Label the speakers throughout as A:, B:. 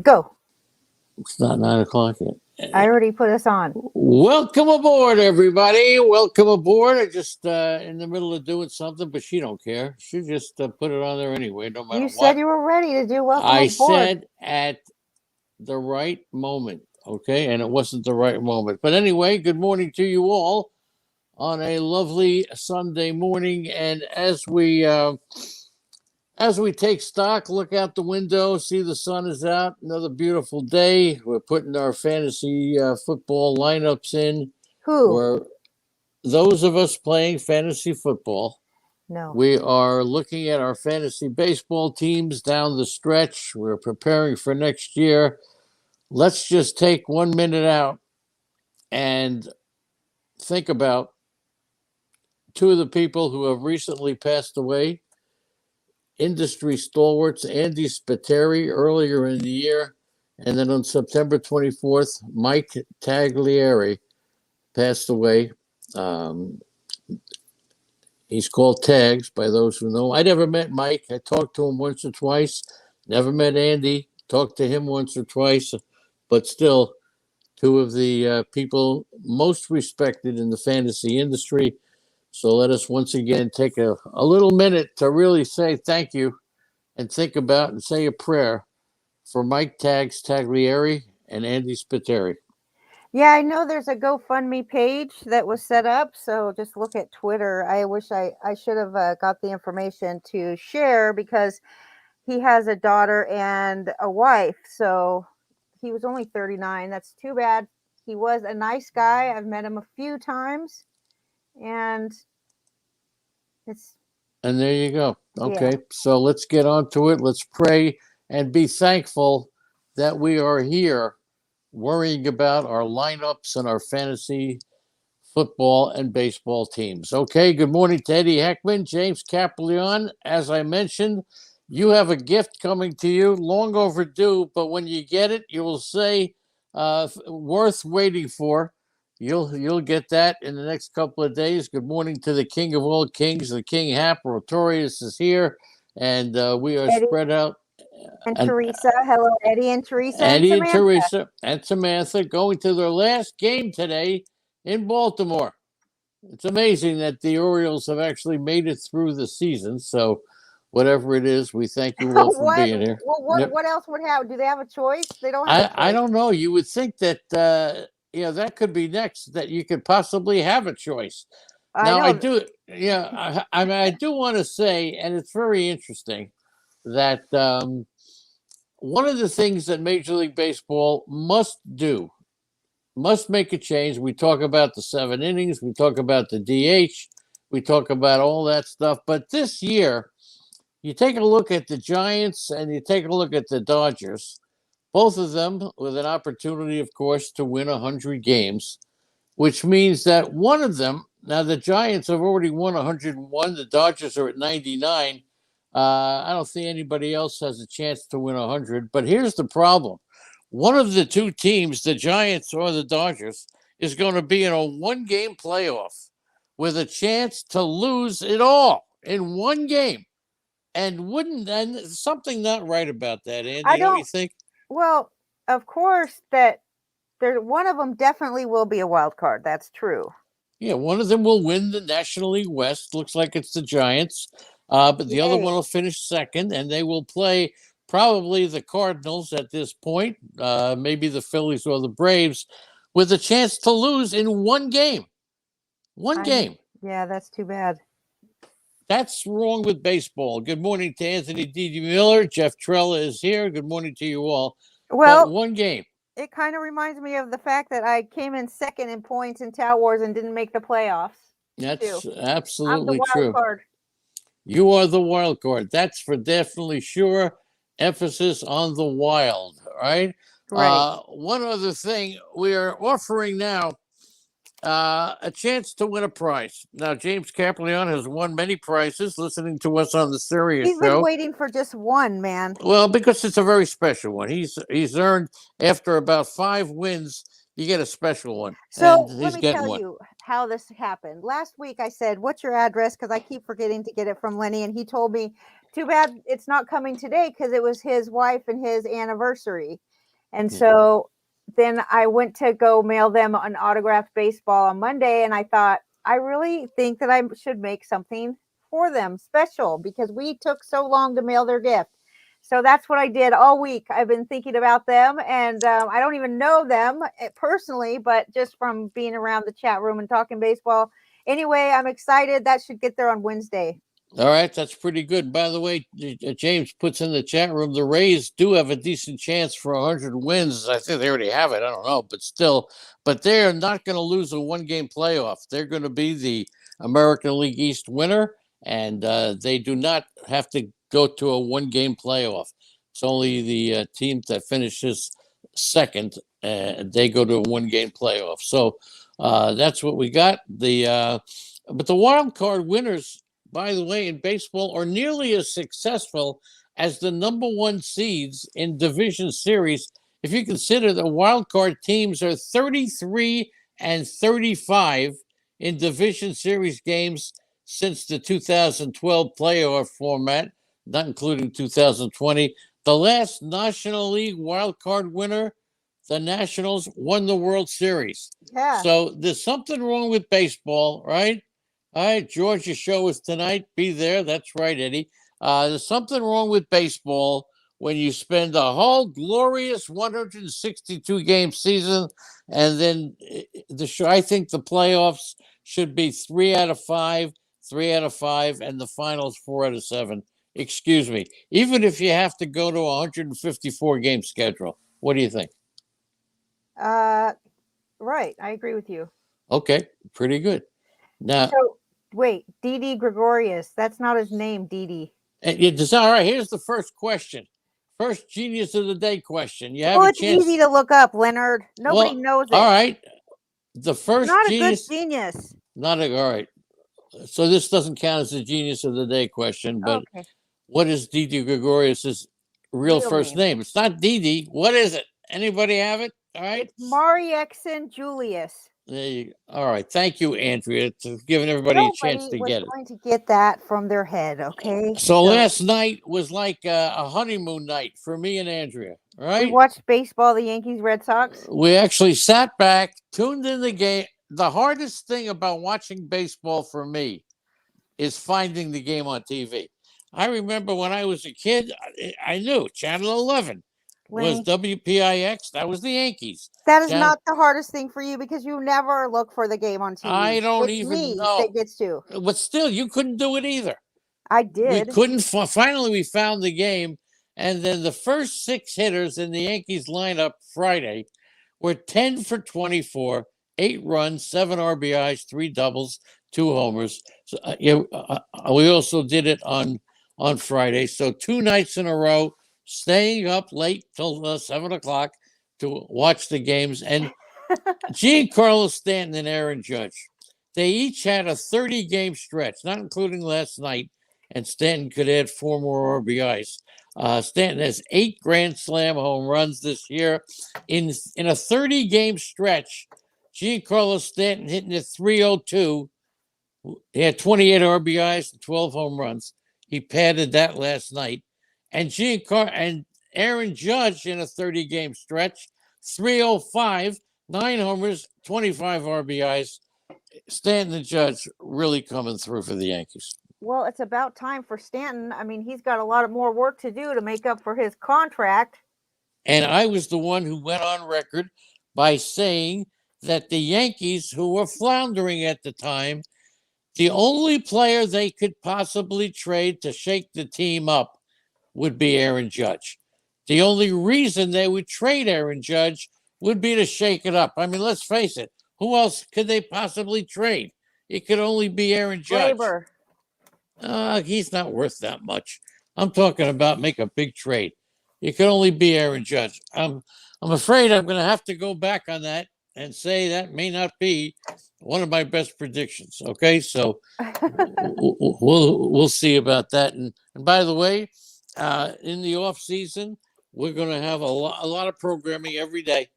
A: Go.
B: It's not 9 o'clock yet.
A: I already put us on.
B: Welcome aboard, everybody. Welcome aboard. I just in the middle of doing something, but she don't care. She just put it on there anyway, no matter
A: You
B: what.
A: said you were ready to do welcome
B: I
A: aboard.
B: said at the right moment, okay, and it wasn't the right moment. But anyway, good morning to you all on a lovely Sunday morning, and as we take stock, look out the window, see the sun is out. Another beautiful day. We're putting our fantasy football lineups in.
A: Who?
B: We're those of us playing fantasy football.
A: No.
B: We are looking at our fantasy baseball teams down the stretch. We're preparing for next year. Let's just take 1 minute out and think about two of the people who have recently passed away, industry stalwarts Andy Spiteri earlier in the year, and then on September 24th, Mike Taglieri passed away. Um, he's called Tags by those who know. I never met Mike. I talked to him once or twice. Never met Andy. Talked to him once or twice, but still, two of the people most respected in the fantasy industry. So let us once again take a little minute to really say thank you and think about and say a prayer for Mike Taglieri and Andy Spiteri.
A: Yeah, I know there's a GoFundMe page that was set up. So just look at Twitter. I wish I should have got the information to share because he has a daughter and a wife. So he was only 39. That's too bad. He was a nice guy. I've met him a few times. And it's,
B: And there you go. Okay,
A: yeah.
B: so let's get on to it. Let's pray and be thankful that we are here worrying about our lineups and our fantasy football and baseball teams. Okay, good morning to Eddie Heckman, James Caplion. As I mentioned, you have a gift coming to you, long overdue, but when you get it, you will say worth waiting for. You'll get that in the next couple of days. Good morning to the King of all kings, the King Hap Rotorius is here, and we are
A: Eddie
B: spread out.
A: and
B: And
A: Teresa. Hello, Eddie and Teresa and
B: Eddie and
A: Samantha.
B: Teresa and Samantha going to their last game today in Baltimore. It's amazing that the Orioles have actually made it through the season. So, whatever it is, we thank you all for
A: What?
B: being here.
A: Well,
B: Yep.
A: what else would have? Do they have a choice? They don't have a
B: I
A: choice.
B: don't know. You would think that that could be next. That you could possibly have a choice.
A: I
B: Now I
A: know.
B: do. Yeah, I mean I do want to say, and it's very interesting that one of the things that Major League Baseball must do, must make a change. We talk about the 7 innings, we talk about the DH, we talk about all that stuff. But this year, you take a look at the Giants and you take a look at the Dodgers, both of them with an opportunity, of course, to win 100 games, which means that one of them, now the Giants have already won 101, the Dodgers are at 99. I don't think anybody else has a chance to win 100. But here's the problem: one of the two teams, the Giants or the Dodgers, is going to be in a 1 game playoff with a chance to lose it all in 1 game. And something not right about that,
A: I
B: Andy? Don't you
A: don't.
B: think?
A: Well, of course that there. One of them definitely will be a wild card. That's true.
B: Yeah, one of them will win the National League West. Looks like it's the Giants. But the other
A: Yay!
B: one will finish second, and they will play probably the Cardinals at this point, maybe the Phillies or the Braves, with a chance to lose in 1 game. One
A: I.
B: game.
A: Yeah, that's too bad.
B: That's wrong with baseball. Good morning to Anthony D. Miller. Jeff Trella is here. Good morning to you all. But
A: Well,
B: 1 game.
A: it kind of reminds me of the fact that I came in second in points in Tower Wars and didn't make the playoffs. Too.
B: That's
A: I'm the
B: absolutely
A: wild
B: true.
A: card.
B: You are the wild card. That's for definitely sure. Emphasis on the wild. All right.
A: Right.
B: One other thing, we are offering now a chance to win a prize. Now, James Caplion has won many prizes listening to us on the Sirius
A: He's been
B: show.
A: waiting for just one, man.
B: Well, because it's a very special one. He's earned, after about 5 wins, you get a special one,
A: So
B: and
A: let
B: he's
A: me
B: getting
A: tell
B: one.
A: you how this happened. Last week I said, "What's your address?" Because I keep forgetting to get it from Lenny, and he told me too bad it's not coming today because it was his wife and his anniversary. And
B: Hmm.
A: so then I went to go mail them an autographed baseball on Monday, and I thought, I really think that I should make something for them special because we took so long to mail their gift. So that's what I did all week. I've been thinking about them, and I don't even know them personally, but just from being around the chat room and talking baseball. Anyway, I'm excited. That should get there on Wednesday.
B: All right, that's pretty good. By the way, James puts in the chat room the Rays do have a decent chance for 100 wins. I think they already have it. I don't know, but still, but they're not going to lose a one-game playoff. They're going to be the American League East winner, and they do not have to go to a one-game playoff. It's only the team that finishes second, they go to a one-game playoff. So that's what we got. But the wild card winners, by the way, in baseball are nearly as successful as the number one seeds in division series. If you consider the wild card teams are 33 and 35 in division series games since the 2012 playoff format, not including 2020. The last National League wild card winner, the Nationals, won the World Series.
A: Yeah.
B: So there's something wrong with baseball, right? All right, George, your show is tonight. Be there. That's right, Eddie. There's something wrong with baseball when you spend a whole glorious 162 game season, and then the show. I think the playoffs should be 3 out of 5, 3 out of 5, and the finals 4 out of 7. Excuse me. Even if you have to go to a 154 game schedule, what do you think?
A: Right. I agree with you.
B: Okay, pretty good. Now,
A: So wait, Didi Gregorius. That's not his name, Didi.
B: all right. Here's the first question. First genius of the day question. You have
A: Well,
B: a
A: it's
B: chance.
A: easy to look up, Leonard. Nobody knows it.
B: All right. The first
A: Not
B: genius.
A: a good genius.
B: All right. So this doesn't count as the genius of the day question, but
A: Okay.
B: what is Didi Gregorius's real first name? It's not Didi. What is it? Anybody have it? All right.
A: It's Mariexon Julius.
B: There you go. All right. Thank you, Andrea, for giving everybody a chance to
A: Nobody was
B: get it.
A: going to get that from their head, okay?
B: So last night was like a honeymoon night for me and Andrea. All
A: we
B: right.
A: watched baseball, the Yankees, Red Sox.
B: We actually sat back, tuned in the game. The hardest thing about watching baseball for me is finding the game on TV. I remember when I was a kid, I knew Channel 11 was WPIX. That was the Yankees.
A: That is not the hardest thing for you because you never look for the game on TV.
B: I don't
A: it's
B: even
A: me
B: know.
A: that gets to.
B: But still, you couldn't do it either.
A: I did.
B: We couldn't. Finally, we found the game. And then the first 6 hitters in the Yankees lineup Friday were 10 for 24, 8 runs, 7 RBIs, 3 doubles, 2 homers. So, we also did it on Friday. So 2 nights in a row, staying up late till 7 o'clock to watch the games. And Giancarlo Stanton and Aaron Judge, they each had a 30-game stretch, not including last night, and Stanton could add 4 more RBIs. Stanton has 8 Grand Slam home runs this year. In a 30-game stretch, Giancarlo Stanton hitting at 302. He had 28 RBIs and 12 home runs. He padded that last night. And Aaron Judge in a 30-game stretch, 305, 9 homers, 25 RBIs. Stanton and Judge really coming through for the Yankees.
A: Well, it's about time for Stanton. I mean, he's got a lot of more work to do to make up for his contract.
B: And I was the one who went on record by saying that the Yankees, who were floundering at the time, the only player they could possibly trade to shake the team up would be Aaron Judge. The only reason they would trade Aaron Judge would be to shake it up. I mean, let's face it. Who else could they possibly trade? It could only be Aaron Judge.
A: Glaber.
B: He's not worth that much. I'm talking about make a big trade. It could only be Aaron Judge. I'm afraid I'm going to have to go back on that and say that may not be one of my best predictions. Okay, so we'll see about that. And by the way, in the off season, we're going to have a lot of programming every day.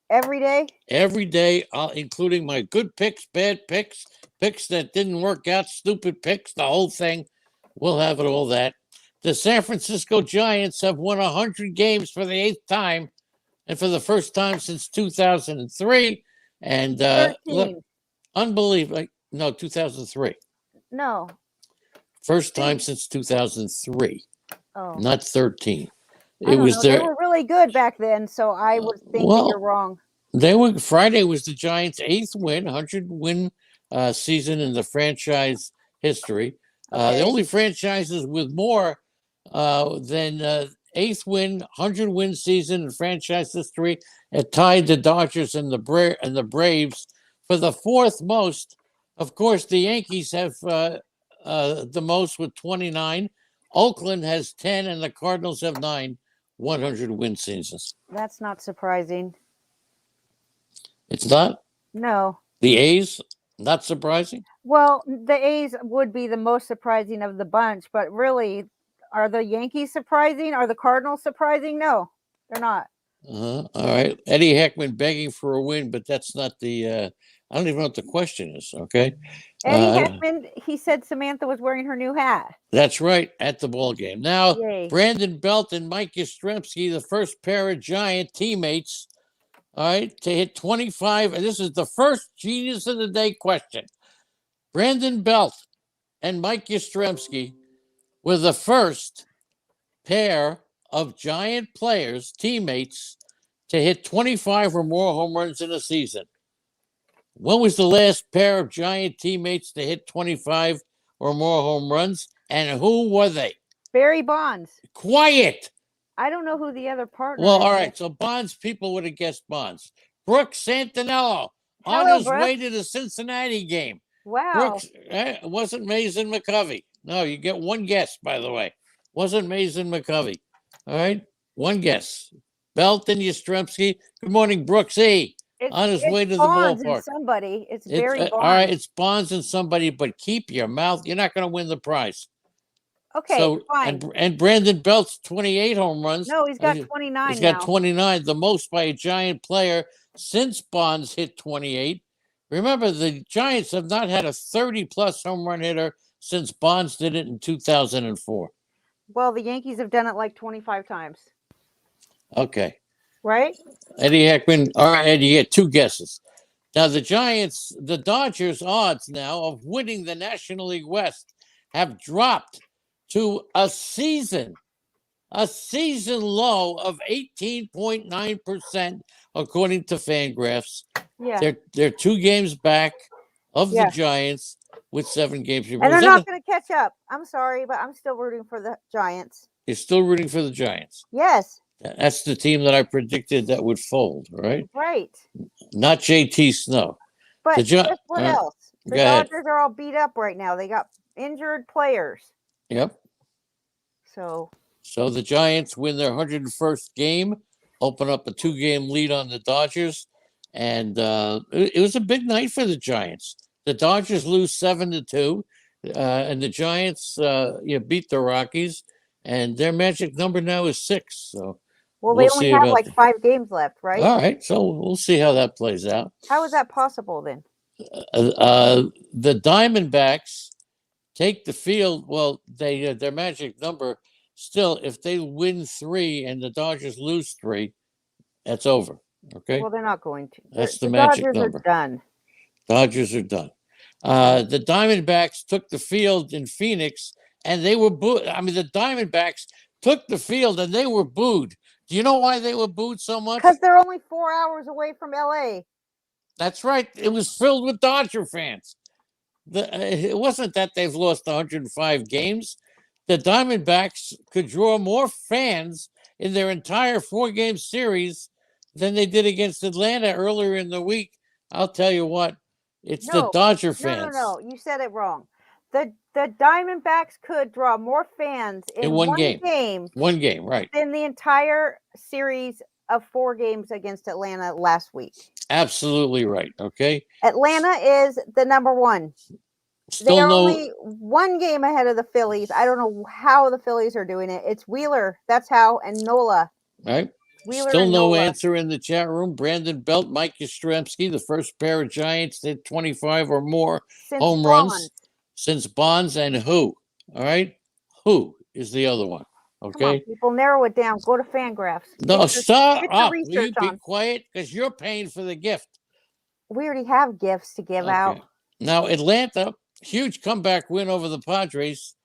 A: Every day?
B: Every day, including my good picks, bad picks, picks that didn't work out, stupid picks, the whole thing. We'll have it all that. The San Francisco Giants have won 100 games for the 8th time and for the first time since 2003. And look,
A: 13.
B: unbelievable. No, 2003.
A: No.
B: First time since 2003,
A: Oh.
B: not 13.
A: I
B: It
A: don't
B: was
A: know.
B: their
A: They were really good back then, so I would think that you're wrong.
B: Friday was the Giants' 8th win, 100-win season in the franchise history. The only franchises with more than 8th win, 100-win season in franchise history it tied the Dodgers and the Braves for the 4th most. Of course, the Yankees have the most with 29. Oakland has 10, and the Cardinals have 9 100-win seasons.
A: That's not surprising.
B: It's not?
A: No.
B: The A's, not surprising?
A: Well, the A's would be the most surprising of the bunch, but really, are the Yankees surprising? Are the Cardinals surprising? No, they're not.
B: All right. Eddie Heckman begging for a win, but that's not the I don't even know what the question is, okay?
A: Eddie Heckman, he said Samantha was wearing her new hat.
B: That's right, at the ball game. Now,
A: Yay.
B: Brandon Belt and Mike Yastrzemski, the first pair of Giant teammates, all right, to hit 25. And this is the first Genius of the Day question. Brandon Belt and Mike Yastrzemski were the first pair of Giant players, teammates, to hit 25 or more home runs in a season. When was the last pair of Giant teammates to hit 25 or more home runs? And who were they?
A: Barry Bonds.
B: Quiet.
A: I don't know who the other partner
B: Well,
A: is.
B: all right. So Bonds, people would have guessed Bonds. Brooke Santinello on
A: Hello,
B: his
A: Brooke.
B: way to the Cincinnati game.
A: Wow.
B: Brooks, it wasn't Mason McCovey. No, you get one guess, by the way. Wasn't Mason McCovey. All right. One guess. Belt and Yastrzemski. Good morning, Brooksy. On his way to the
A: Bonds
B: ballpark.
A: And somebody. It's Barry Bonds.
B: All right, it's Bonds and somebody, but keep your mouth. You're not going to win the prize.
A: Okay,
B: so,
A: fine.
B: And Brandon Belt's 28 home runs.
A: No, he's got 29
B: He's got 29, the most by a Giant player since Bonds hit 28. Remember, the Giants have not had a 30-plus home run hitter since Bonds did it in 2004.
A: Well, the Yankees have done it like 25 times.
B: Okay.
A: Right?
B: Eddie Heckman. All right, Eddie, you get 2 guesses. Now, the Dodgers' odds now of winning the National League West have dropped to a season low of 18.9%, according to Fangraphs.
A: Yeah.
B: They're 2 games back of the Giants with 7 games.
A: And they're not going to catch up. I'm sorry, but I'm still rooting for the Giants.
B: You're still rooting for the Giants?
A: Yes.
B: That's the team that I predicted that would fold, right?
A: Right.
B: Not JT Snow.
A: But guess what else? The Dodgers are all beat up right now. They got injured players.
B: Yep.
A: So
B: the Giants win their 101st game, open up a 2-game lead on the Dodgers, and it was a big night for the Giants. The Dodgers lose 7-2, and the Giants beat the Rockies, and their magic number now is 6. So
A: they only have like 5 games left, right?
B: All right, so we'll see how that plays out.
A: How is that possible then?
B: The Diamondbacks take the field. Well, their magic number still, if they win 3 and the Dodgers lose 3, that's over. Okay.
A: Well, they're not going to.
B: That's the magic
A: Dodgers
B: number.
A: Are done.
B: Dodgers are done. The Diamondbacks took the field in Phoenix, and they were booed. I mean, the Diamondbacks took the field and they were booed. Do you know why they were booed so much?
A: Because they're only 4 hours away from LA.
B: That's right. It was filled with Dodger fans. It wasn't that they've lost 105 games. The Diamondbacks could draw more fans in their entire 4-game series than they did against Atlanta earlier in the week. I'll tell you what, it's the Dodger fans.
A: No, you said it wrong. The Diamondbacks could draw more fans in one game.
B: One game, right.
A: Than the entire series of 4 games against Atlanta last week.
B: Absolutely right. Okay.
A: Atlanta is the number 1. They're only 1 game ahead of the Phillies. I don't know how the Phillies are doing it. It's Wheeler. That's how. And Nola.
B: Right.
A: Wheeler
B: Still no
A: Nola.
B: answer in the chat room. Brandon Belt, Mike Yastrzemski, the first pair of Giants hit 25 or more home runs since Bonds, and who? All right. Who is the other one?
A: Come on,
B: Okay.
A: people, narrow it down. Go to Fangraphs.
B: No, shut
A: get your
B: up. Will you
A: research
B: be
A: on.
B: quiet? Because you're paying for the gift.
A: We already have gifts to give out.
B: Okay. Now, Atlanta, huge comeback win over the Padres.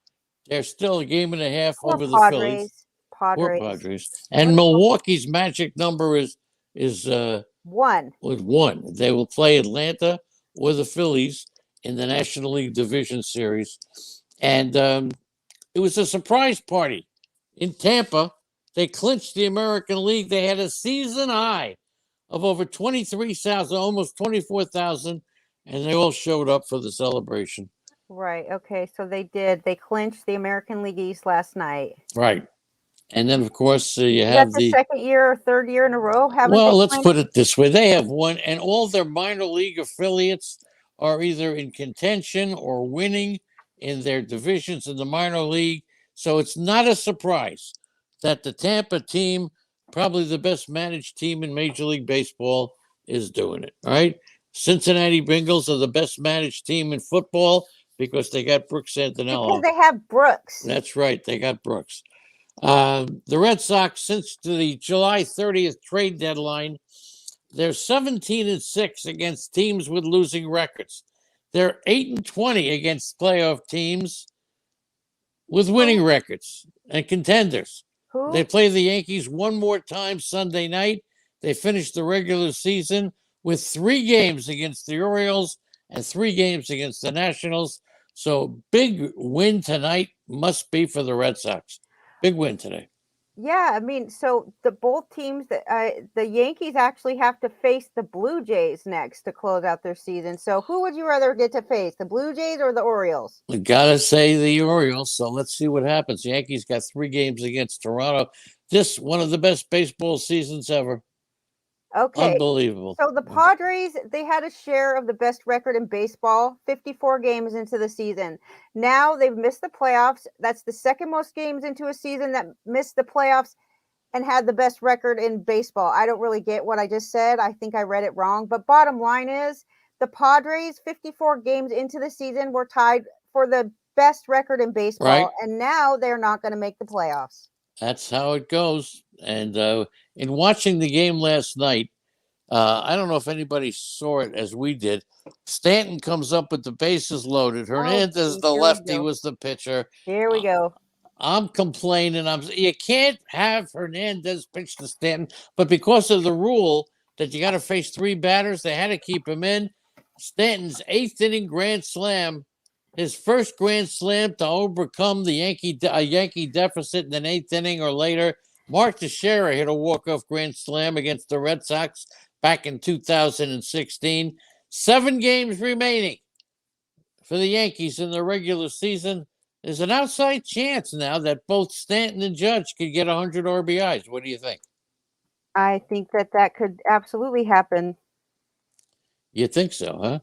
B: They're still a game and a half
A: Poor
B: over the Phillies. Poor
A: Padres.
B: Padres. And Milwaukee's magic number is
A: One.
B: with one. They will play Atlanta or the Phillies in the National League Division Series. And it was a surprise party in Tampa. They clinched the American League. They had a season high of over 23,000, almost 24,000, and they all showed up for the celebration.
A: Right. Okay. So they did. They clinched the American League East last night.
B: Right. And then, of course, you have
A: That's the second year or third year in a row.
B: Well, let's put it this way. They have won, and all their minor league affiliates are either in contention or winning in their divisions in the minor league. So it's not a surprise that the Tampa team, probably the best managed team in Major League Baseball, is doing it. Right? Cincinnati Bengals are the best managed team in football because they got Brooks Antonello.
A: Because they have Brooks.
B: That's right. They got Brooks. The Red Sox, since the July 30th trade deadline, they're 17-6 against teams with losing records. They're 8-20 against playoff teams with winning records and contenders.
A: Who?
B: They play the Yankees one more time Sunday night. They finish the regular season with 3 games against the Orioles and 3 games against the Nationals. So big win tonight must be for the Red Sox. Big win today.
A: Yeah, I mean, so both teams that the Yankees actually have to face the Blue Jays next to close out their season. So who would you rather get to face, the Blue Jays or the Orioles?
B: We gotta say the Orioles. So let's see what happens. The Yankees got 3 games against Toronto. This one of the best baseball seasons ever.
A: Okay.
B: Unbelievable.
A: So the Padres, they had a share of the best record in baseball, 54 games into the season. Now they've missed the playoffs. That's the second most games into a season that missed the playoffs and had the best record in baseball. I don't really get what I just said. I think I read it wrong. But bottom line is the Padres, 54 games into the season, were tied for the best record in baseball.
B: Right.
A: And now they're not going to make the playoffs.
B: That's how it goes. And in watching the game last night, I don't know if anybody saw it as we did. Stanton comes up with the bases loaded. Hernandez, the lefty, was the pitcher.
A: Here we go.
B: I'm complaining. You can't have Hernandez pitch to Stanton, but because of the rule that you got to face 3 batters, they had to keep him in. Stanton's 8th inning grand slam, his first grand slam to overcome the Yankee deficit in an 8th inning or later. Mark Teixeira hit a walk-off grand slam against the Red Sox back in 2016. 7 games remaining for the Yankees in the regular season. There's an outside chance now that both Stanton and Judge could get 100 RBIs. What do you think?
A: I think that could absolutely happen.
B: You think so, huh?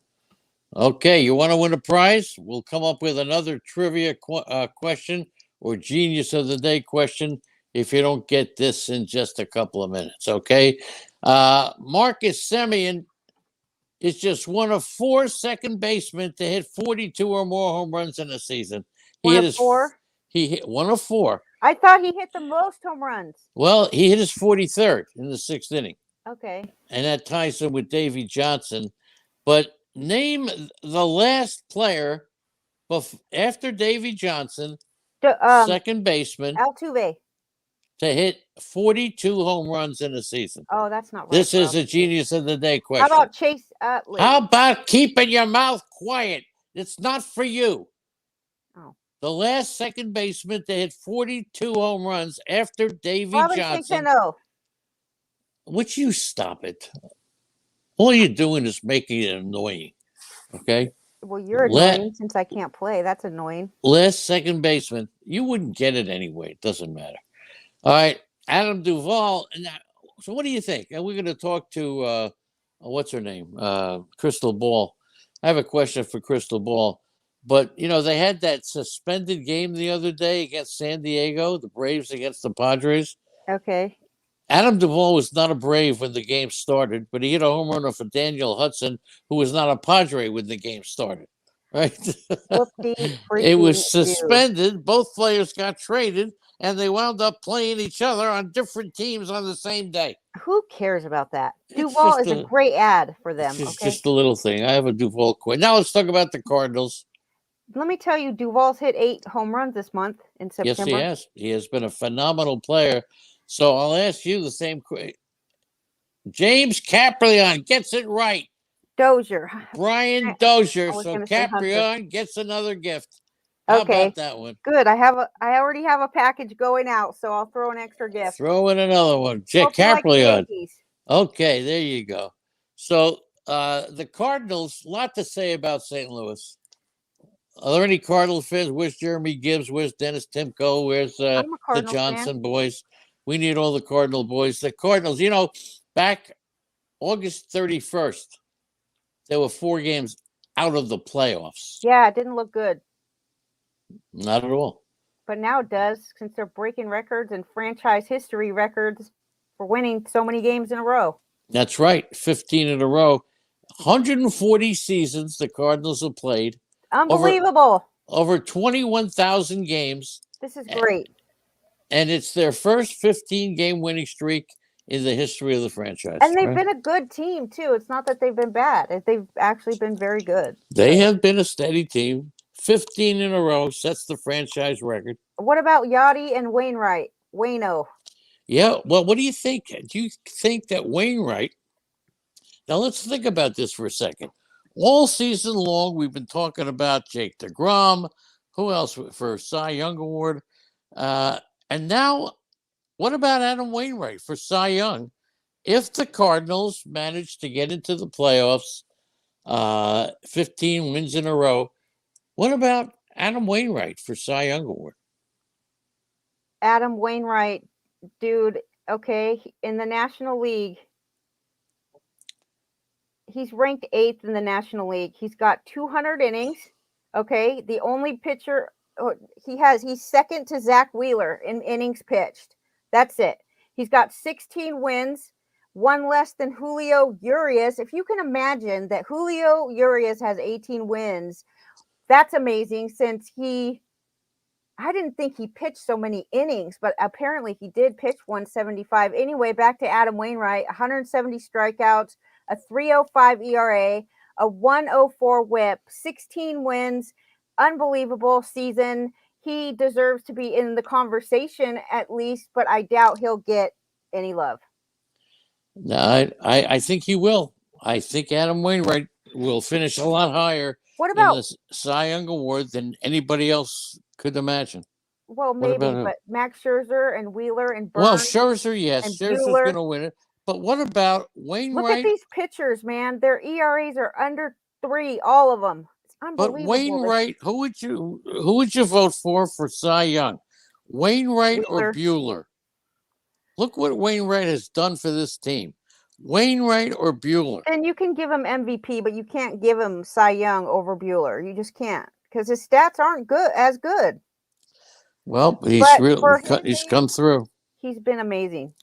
B: Okay, you want to win a prize? We'll come up with another trivia question or genius of the day question if you don't get this in just a couple of minutes, okay? Marcus Simeon is just one of 4 second basemen to hit 42 or more home runs in a season.
A: One of 4?
B: He hit 1 of 4.
A: I thought he hit the most home runs.
B: Well, he hit his 43rd in the 6th inning.
A: Okay.
B: And that ties him with Davy Johnson. But name the last player after Davy Johnson, second baseman,
A: Altuve,
B: to hit 42 home runs in a season.
A: Oh, that's not right.
B: This is a genius of the day question.
A: How about Chase Utley?
B: How about keeping your mouth quiet? It's not for you.
A: Oh.
B: The last second baseman to hit 42 home runs after Davy Johnson.
A: Cano.
B: Would you stop it? All you're doing is making it annoying. Okay?
A: Well, you're annoying since I can't play. That's annoying.
B: Last second baseman. You wouldn't get it anyway. It doesn't matter. All right. Adam Duvall. So what do you think? And we're going to talk to, what's her name? Crystal Ball. I have a question for Crystal Ball. But, they had that suspended game the other day against San Diego, the Braves against the Padres.
A: Okay.
B: Adam Duvall was not a Brave when the game started, but he hit a home run for Daniel Hudson, who was not a Padre when the game started. right?
A: Whoopsie
B: It
A: freaking
B: was
A: do.
B: suspended. Both players got traded, and they wound up playing each other on different teams on the same day.
A: Who cares about that?
B: It's
A: Duval
B: just
A: is a great ad for them. Okay.
B: just a little thing. I have a Duval quit. Now let's talk about the Cardinals.
A: Let me tell you, Duval's hit 8 home runs this month in
B: Yes, he
A: September.
B: has. He has been a phenomenal player. So I'll ask you the same question. James Caprion gets it right.
A: Dozier.
B: Brian Dozier.
A: I was
B: So
A: gonna say Hunter.
B: Caprion gets another gift. How
A: Okay.
B: about that one?
A: Good. I already have a package going out, so I'll throw an extra gift.
B: Throw in another one.
A: Hope you like the
B: Caprion.
A: Yankees.
B: Okay, there you go. So the Cardinals, a lot to say about St. Louis. Are there any Cardinal fans? Where's Jeremy Gibbs? Where's Dennis Timko? Where's
A: I'm a
B: the
A: Cardinals
B: Johnson
A: fan.
B: boys? We need all the Cardinal boys. The Cardinals, back August 31st, there were 4 games out of the playoffs.
A: Yeah, it didn't look good.
B: Not at all.
A: But now it does, since they're breaking records and franchise history records for winning so many games in a row.
B: That's right. 15 in a row. 140 seasons the Cardinals have played.
A: Unbelievable.
B: Over 21,000 games.
A: This is great.
B: And it's their first 15-game winning streak in the history of the franchise.
A: And they've been a good team, too. It's not that they've been bad. They've actually been very good.
B: They have been a steady team. 15 in a row sets the franchise record.
A: What about Yachty and Wainwright? Waino.
B: Yeah, well, what do you think? Do you think that Wainwright... Now, let's think about this for a second. All season long, we've been talking about Jake DeGrom. Who else for Cy Young Award? And now, what about Adam Wainwright for Cy Young? If the Cardinals manage to get into the playoffs, 15 wins in a row, what about Adam Wainwright for Cy Young Award?
A: Adam Wainwright, dude, okay, in the National League, he's ranked 8th in the National League. He's got 200 innings, okay? The only pitcher he's second to Zach Wheeler in innings pitched. That's it. He's got 16 wins, 1 less than Julio Urias. If you can imagine that Julio Urias has 18 wins, that's amazing, since I didn't think he pitched so many innings, but apparently he did pitch 175. Anyway, back to Adam Wainwright, 170 strikeouts, a 3.05 ERA, a 1.04 whip, 16 wins, unbelievable season. He deserves to be in the conversation at least, but I doubt he'll get any love.
B: No, I think he will. I think Adam Wainwright will finish a lot higher
A: What about
B: in the Cy Young Award than anybody else could imagine.
A: Well, maybe, but Max Scherzer and Wheeler and Burke.
B: Well, Scherzer, yes,
A: and
B: Scherzer's going to win it. But what about Wainwright?
A: Look at these pitchers, man. Their ERAs are under 3, all of them. It's unbelievable.
B: But Wainwright, who would you vote for Cy Young? Wainwright or Buehler? Look what Wainwright has done for this team. Wainwright or Buehler?
A: And you can give him MVP, but you can't give him Cy Young over Buehler. You just can't, because his stats aren't as good.
B: Well, he's come through.
A: He's been amazing.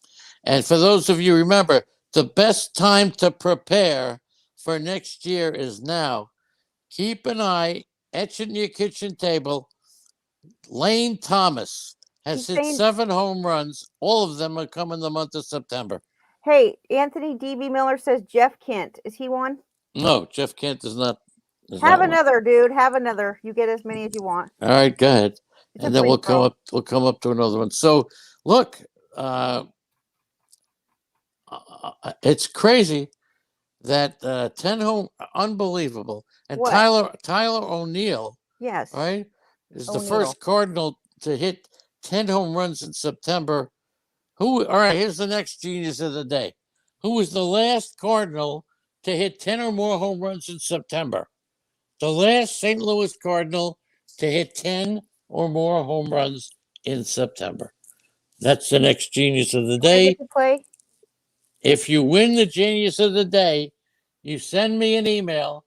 B: And for those of you remember, the best time to prepare for next year is now. Keep an eye, etch in your kitchen table. Lane Thomas has hit 7 home runs. All of them are coming the month of September.
A: Hey, Anthony D.B. Miller says Jeff Kent. Is he one?
B: No, Jeff Kent is not.
A: Have another, dude. Have another. You get as many as you want.
B: All right, go ahead. And then we'll come up to another one. So look, it's crazy that 10 home, unbelievable. And what? Tyler O'Neill,
A: yes,
B: right, is the first Cardinal to hit 10 home runs in September. All right, here's the next genius of the day. Who was the last Cardinal to hit 10 or more home runs in September? The last St. Louis Cardinal to hit 10 or more home runs in September. That's the next genius of the day.
A: I get to play?
B: If you win the genius of the day, you send me an email,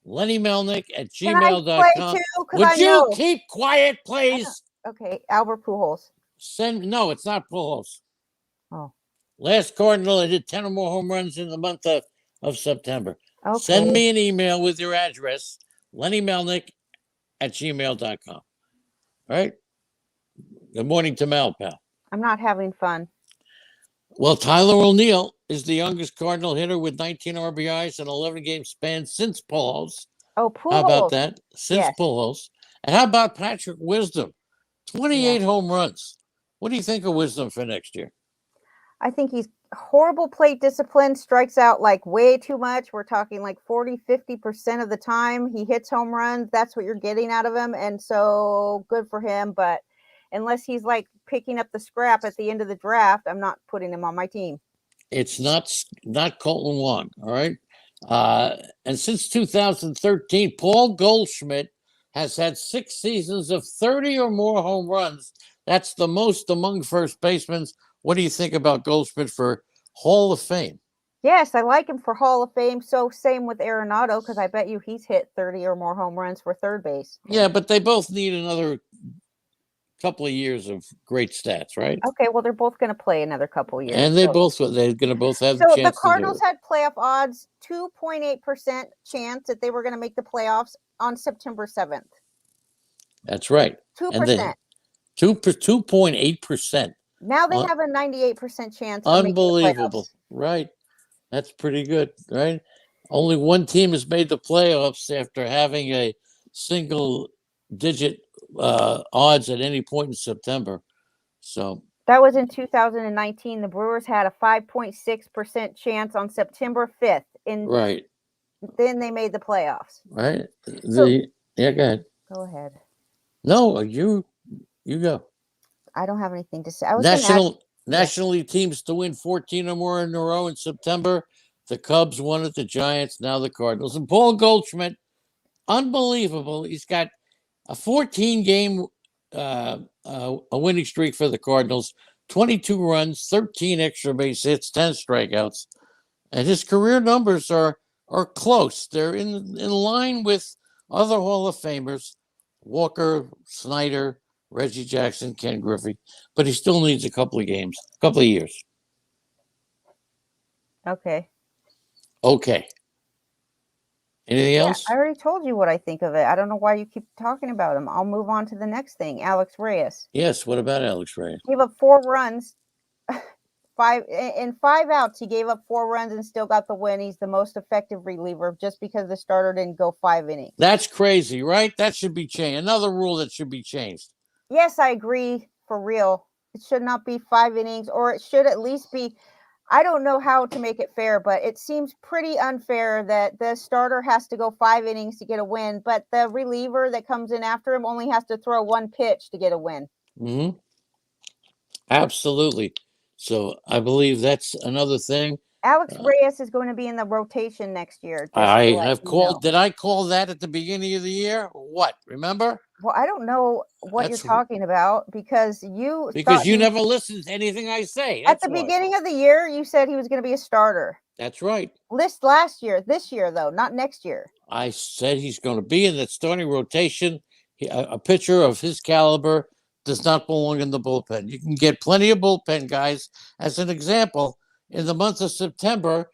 B: lennymelnick@gmail.com. Would you keep quiet, please?
A: Okay, Albert Pujols.
B: No, it's not Pujols.
A: Oh.
B: Last Cardinal hit 10 or more home runs in the month of September.
A: Okay.
B: Send me an email with your address, LennyMelnick@gmail.com. All right. Good morning to Mel, pal.
A: I'm not having fun.
B: Well, Tyler O'Neill is the youngest Cardinal hitter with 19 RBIs and 11 game span since Pujols.
A: Oh,
B: How about
A: Pujols.
B: that? Since
A: Yes.
B: Pujols. And how about Patrick Wisdom? 28
A: Yeah.
B: home runs. What do you think of Wisdom for next year?
A: I think he's horrible plate discipline, strikes out like way too much. We're talking like 40-50% of the time he hits home runs. That's what you're getting out of him. And so good for him. But unless he's like picking up the scrap at the end of the draft, I'm not putting him on my team.
B: It's not Colton Wong, all right? And since 2013, Paul Goldschmidt has had 6 seasons of 30 or more home runs. That's the most among first basemen. What do you think about Goldschmidt for Hall of Fame?
A: Yes, I like him for Hall of Fame. So same with Arenado, because I bet you he's hit 30 or more home runs for third base.
B: Yeah, but they both need another couple of years of great stats, right?
A: Okay, well, they're both going to play another couple of years.
B: And they're going to both have the
A: So
B: chance
A: the Cardinals
B: to do it.
A: had playoff odds, 2.8% chance that they were going to make the playoffs on September 7th.
B: That's right.
A: 2%.
B: And then 2.8%.
A: Now they have a 98% chance of
B: Unbelievable.
A: making the playoffs.
B: Right. That's pretty good, right? Only one team has made the playoffs after having a single digit odds at any point in September. So
A: that was in 2019. The Brewers had a 5.6% chance on September 5th.
B: Right.
A: Then they made the playoffs.
B: Right.
A: Yeah,
B: go ahead.
A: Go ahead.
B: No, you go.
A: I don't have anything to say.
B: National League teams to win 14 or more in a row in September. The Cubs won it, the Giants, now the Cardinals. And Paul Goldschmidt, unbelievable. He's got a 14-game a winning streak for the Cardinals, 22 runs, 13 extra base hits, 10 strikeouts. And his career numbers are close. They're in line with other Hall of Famers, Walker, Snyder, Reggie Jackson, Ken Griffey, but he still needs a couple of years.
A: Okay.
B: Anything else?
A: I already told you what I think of it. I don't know why you keep talking about him. I'll move on to the next thing. Alex Reyes.
B: Yes. What about Alex Reyes?
A: Gave up 4 runs, 5 outs. He gave up 4 runs and still got the win. He's the most effective reliever just because the starter didn't go 5 innings.
B: That's crazy, right? That should be changed. Another rule that should be changed.
A: Yes, I agree. For real. It should not be 5 innings, or it should at least be. I don't know how to make it fair, but it seems pretty unfair that the starter has to go 5 innings to get a win, but the reliever that comes in after him only has to throw 1 pitch to get a win.
B: Mm-hmm. Absolutely. So I believe that's another thing.
A: Alex Reyes is going to be in the rotation next year.
B: I have called. Did I call that at the beginning of the year? What? Remember?
A: Well, I don't know what you're talking about because you
B: never listened to anything I say.
A: At the beginning of the year, you said he was going to be a starter.
B: That's right.
A: Last year, this year though, not next year.
B: I said he's going to be in that starting rotation. A pitcher of his caliber does not belong in the bullpen. You can get plenty of bullpen guys. As an example, in the month of September,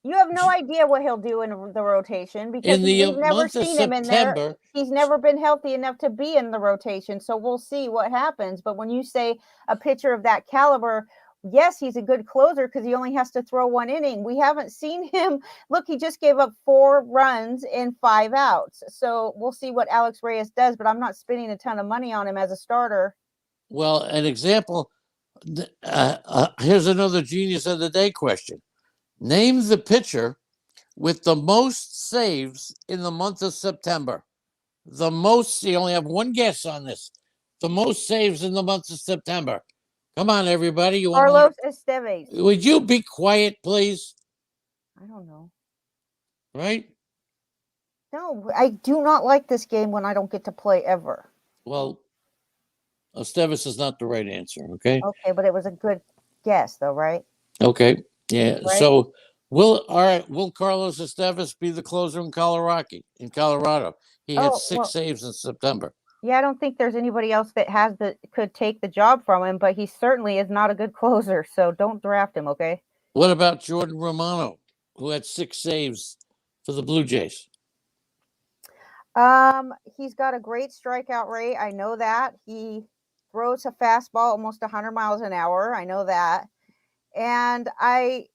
A: you have no idea what he'll do in the rotation because we've never seen him in there. He's never been healthy enough to be in the rotation. So we'll see what happens. But when you say a pitcher of that caliber, yes, he's a good closer because he only has to throw 1 inning. We haven't seen him. Look, he just gave up 4 runs in 5 outs. So we'll see what Alex Reyes does, but I'm not spending a ton of money on him as a starter.
B: Well, an example, here's another Genius of the Day question. Name the pitcher with the most saves in the month of September. The most, you only have one guess on this. The most saves in the month of September. Come on, everybody.
A: Carlos Estevez.
B: Would you be quiet, please?
A: I don't know.
B: Right?
A: No, I do not like this game when I don't get to play ever.
B: Well, Estevez is not the right answer, okay?
A: Okay, but it was a good guess, though, right?
B: Okay. Yeah. Right? So will Carlos Estevez be the closer in Colorado? He had 6 saves in September.
A: Yeah, I don't think there's anybody else that could take the job from him, but he certainly is not a good closer, so don't draft him, okay?
B: What about Jordan Romano, who had 6 saves for the Blue Jays?
A: He's got a great strikeout rate. I know that. He throws a fastball almost 100 miles an hour. I know that. And I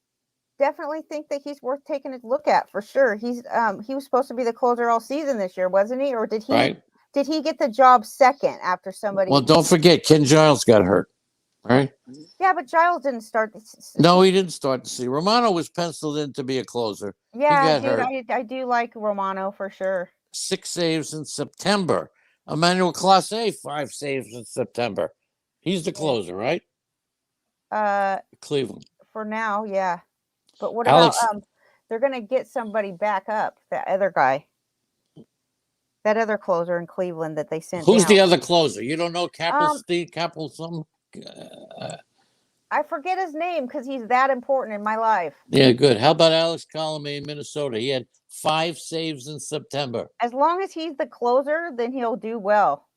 A: definitely think that he's worth taking a look at for sure. He was supposed to be the closer all season this year, wasn't he? Or did he get the job second after somebody?
B: Well, don't forget Ken Giles got hurt, right?
A: Yeah, but Giles didn't start.
B: No, he didn't start the season. Romano was penciled in to be a closer.
A: Yeah,
B: he got
A: dude,
B: hurt.
A: I do like Romano for sure.
B: 6 saves in September. Emmanuel Clase, 5 saves in September. He's the closer, right? Cleveland.
A: For now, yeah. But what
B: Alex,
A: about they're gonna get somebody back up, that other guy. That other closer in Cleveland that they sent
B: who's
A: down.
B: the other closer? You don't know Capel something?
A: I forget his name because he's that important in my life.
B: Yeah, good. How about Alex Colomé in Minnesota? He had 5 saves in September.
A: As long as he's the closer, then he'll do well.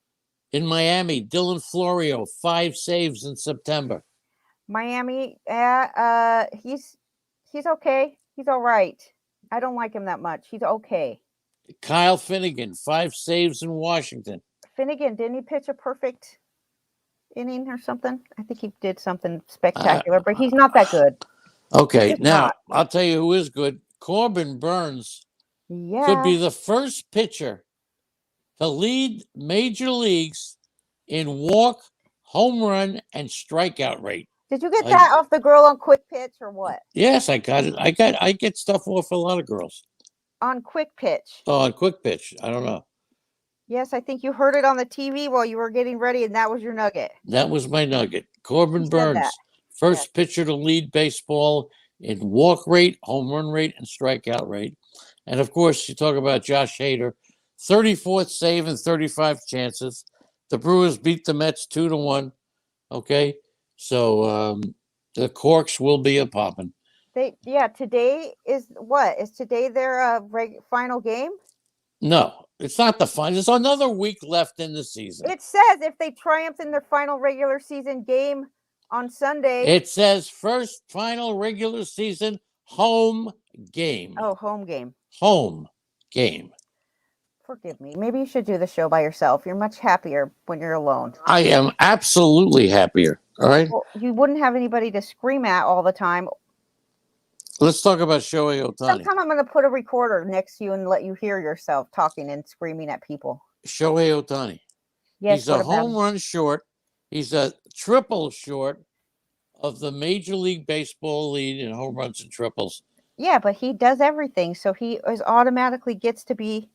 B: In Miami, Dylan Florio, 5 saves in September.
A: Miami, he's okay. He's all right. I don't like him that much. He's okay.
B: Kyle Finnegan, 5 saves in Washington.
A: Finnegan, didn't he pitch a perfect inning or something? I think he did something spectacular, but he's not that good.
B: Okay, now I'll tell you who is good. Corbin Burns could be the first pitcher to lead major leagues in walk, home run, and strikeout rate.
A: Did you get that off the girl on Quick Pitch or what?
B: Yes, I got it. I get stuff off a lot of girls.
A: On Quick Pitch.
B: Oh, on Quick Pitch. I don't know.
A: Yes, I think you heard it on the TV while you were getting ready, and that was your nugget.
B: That was my nugget. Corbin Burns, first pitcher to lead baseball in walk rate, home run rate, and strikeout rate. And of course, you talk about Josh Hader, 34th save and 35 chances. The Brewers beat the Mets 2-1. Okay, so the corks will be a popping.
A: Today is what? Is today their final game?
B: No, it's not the final. There's another week left in the season.
A: It says if they triumph in their final regular season game on Sunday.
B: It says first final regular season home game.
A: Oh, home game.
B: Home game.
A: Forgive me. Maybe you should do the show by yourself. You're much happier when you're alone.
B: I am absolutely happier. All right.
A: Well, you wouldn't have anybody to scream at all the time.
B: Let's talk about Shohei Ohtani.
A: Sometime I'm going to put a recorder next to you and let you hear yourself talking and screaming at people.
B: Shohei Ohtani.
A: Yes,
B: he's a home run short. He's a triple short of the Major League Baseball lead in home runs and triples.
A: Yeah, but he does everything, so he automatically gets to be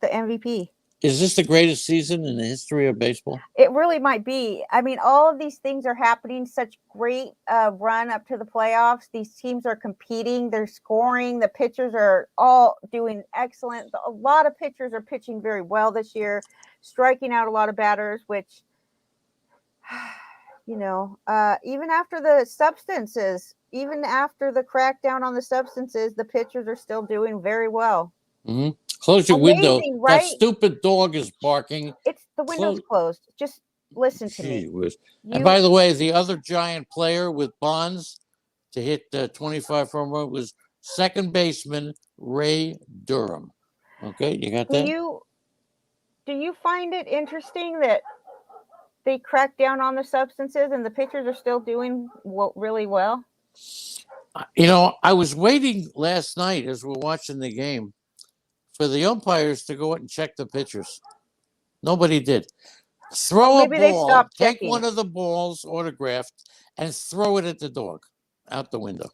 A: the MVP.
B: Is this the greatest season in the history of baseball?
A: It really might be. I mean, all of these things are happening. Such great run up to the playoffs. These teams are competing. They're scoring. The pitchers are all doing excellent. A lot of pitchers are pitching very well this year, striking out a lot of batters, which, even after the substances, even after the crackdown on the substances, the pitchers are still doing very well.
B: Mm-hmm. Close your window. Right? That stupid dog is barking.
A: The window's closed. Just listen to me.
B: And by the way, the other giant player with Bonds to hit 25 home run was second baseman Ray Durham. Okay, you got that?
A: Do you find it interesting that they cracked down on the substances and the pitchers are still doing really well?
B: I was waiting last night as we're watching the game for the umpires to go out and check the pitchers. Nobody did. Throw a ball, take one of the balls autographed, and throw it at the dog out the window.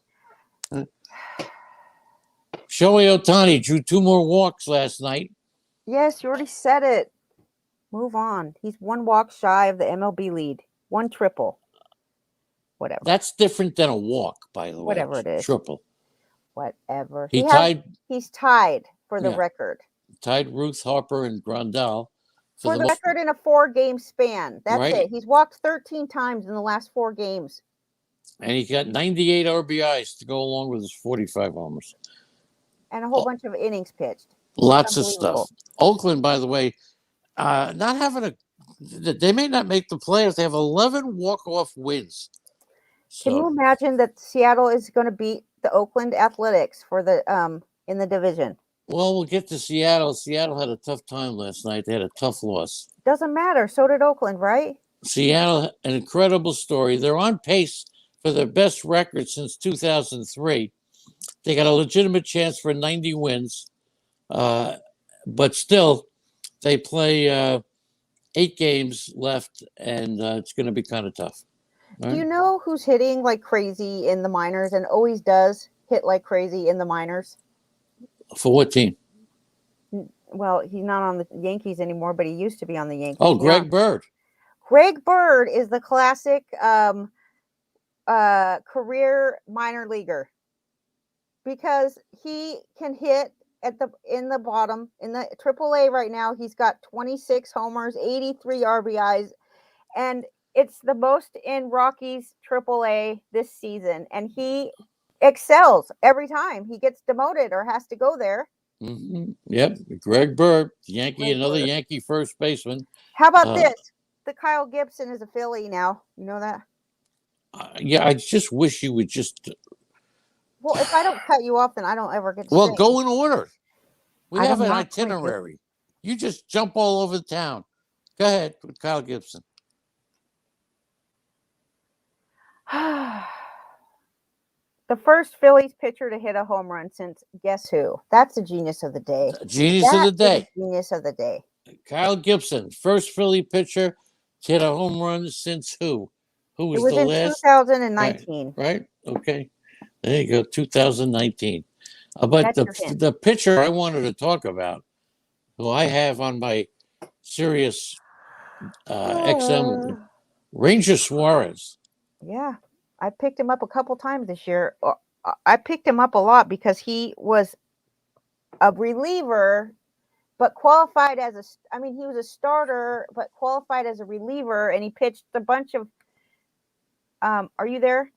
B: Shohei Ohtani drew 2 more walks last night.
A: Yes, you already said it. Move on. He's 1 walk shy of the MLB lead. 1 triple. Whatever.
B: That's different than a walk, by the way.
A: Whatever it is.
B: Triple.
A: Whatever.
B: He's
A: tied for the record.
B: Tied Ruth Harper and Grandal.
A: For the record in a 4-game span. That's it. He's walked 13 times in the last 4 games.
B: And he got 98 RBIs to go along with his 45 homers.
A: And a whole bunch of innings pitched.
B: Lots of stuff. Oakland, by the way, not having they may not make the playoffs. They have 11 walk-off wins.
A: Can you imagine that Seattle is going to beat the Oakland Athletics for the in the division?
B: Well, we'll get to Seattle. Seattle had a tough time last night. They had a tough loss.
A: Doesn't matter. So did Oakland, right?
B: Seattle, an incredible story. They're on pace for their best record since 2003. They got a legitimate chance for 90 wins, but still, they play 8 games left, and it's going to be kind of tough.
A: Do you
B: Right?
A: know who's hitting like crazy in the minors and always does hit like crazy in the minors?
B: For what team?
A: Well, he's not on the Yankees anymore, but he used to be on the Yankees.
B: Oh,
A: Yeah.
B: Greg Bird.
A: Greg Bird is the classic career minor leaguer because he can hit in the bottom in the AAA right now. He's got 26 homers, 83 RBIs, and it's the most in Rockies AAA this season. And he excels every time he gets demoted or has to go there.
B: Mm-hmm. Yep, Greg Bird, Yankee,
A: Greg
B: another
A: Bird.
B: Yankee first baseman.
A: How about this? The Kyle Gibson is a Philly now. You know that?
B: Yeah, I just wish you would just.
A: Well, if I don't cut you off, then I don't ever get to
B: Well,
A: sing.
B: go in order. We have
A: I'm
B: an
A: not going to.
B: itinerary. You just jump all over the town. Go ahead with Kyle Gibson.
A: The first Phillies pitcher to hit a home run since guess who? That's the genius of the day.
B: Genius of the day.
A: Genius of the day.
B: Kyle Gibson, first Philly pitcher to hit a home run since who? Who was,
A: it was
B: the
A: in
B: last?
A: 2019.
B: Right. Okay. There you go. 2019. But the pitcher I wanted to talk about, who I have on my Sirius XM, Ranger Suarez.
A: Yeah, I picked him up a couple times this year. I picked him up a lot because he was a reliever, but qualified as he was a starter, but qualified as a reliever, and he pitched a bunch of. Are you there?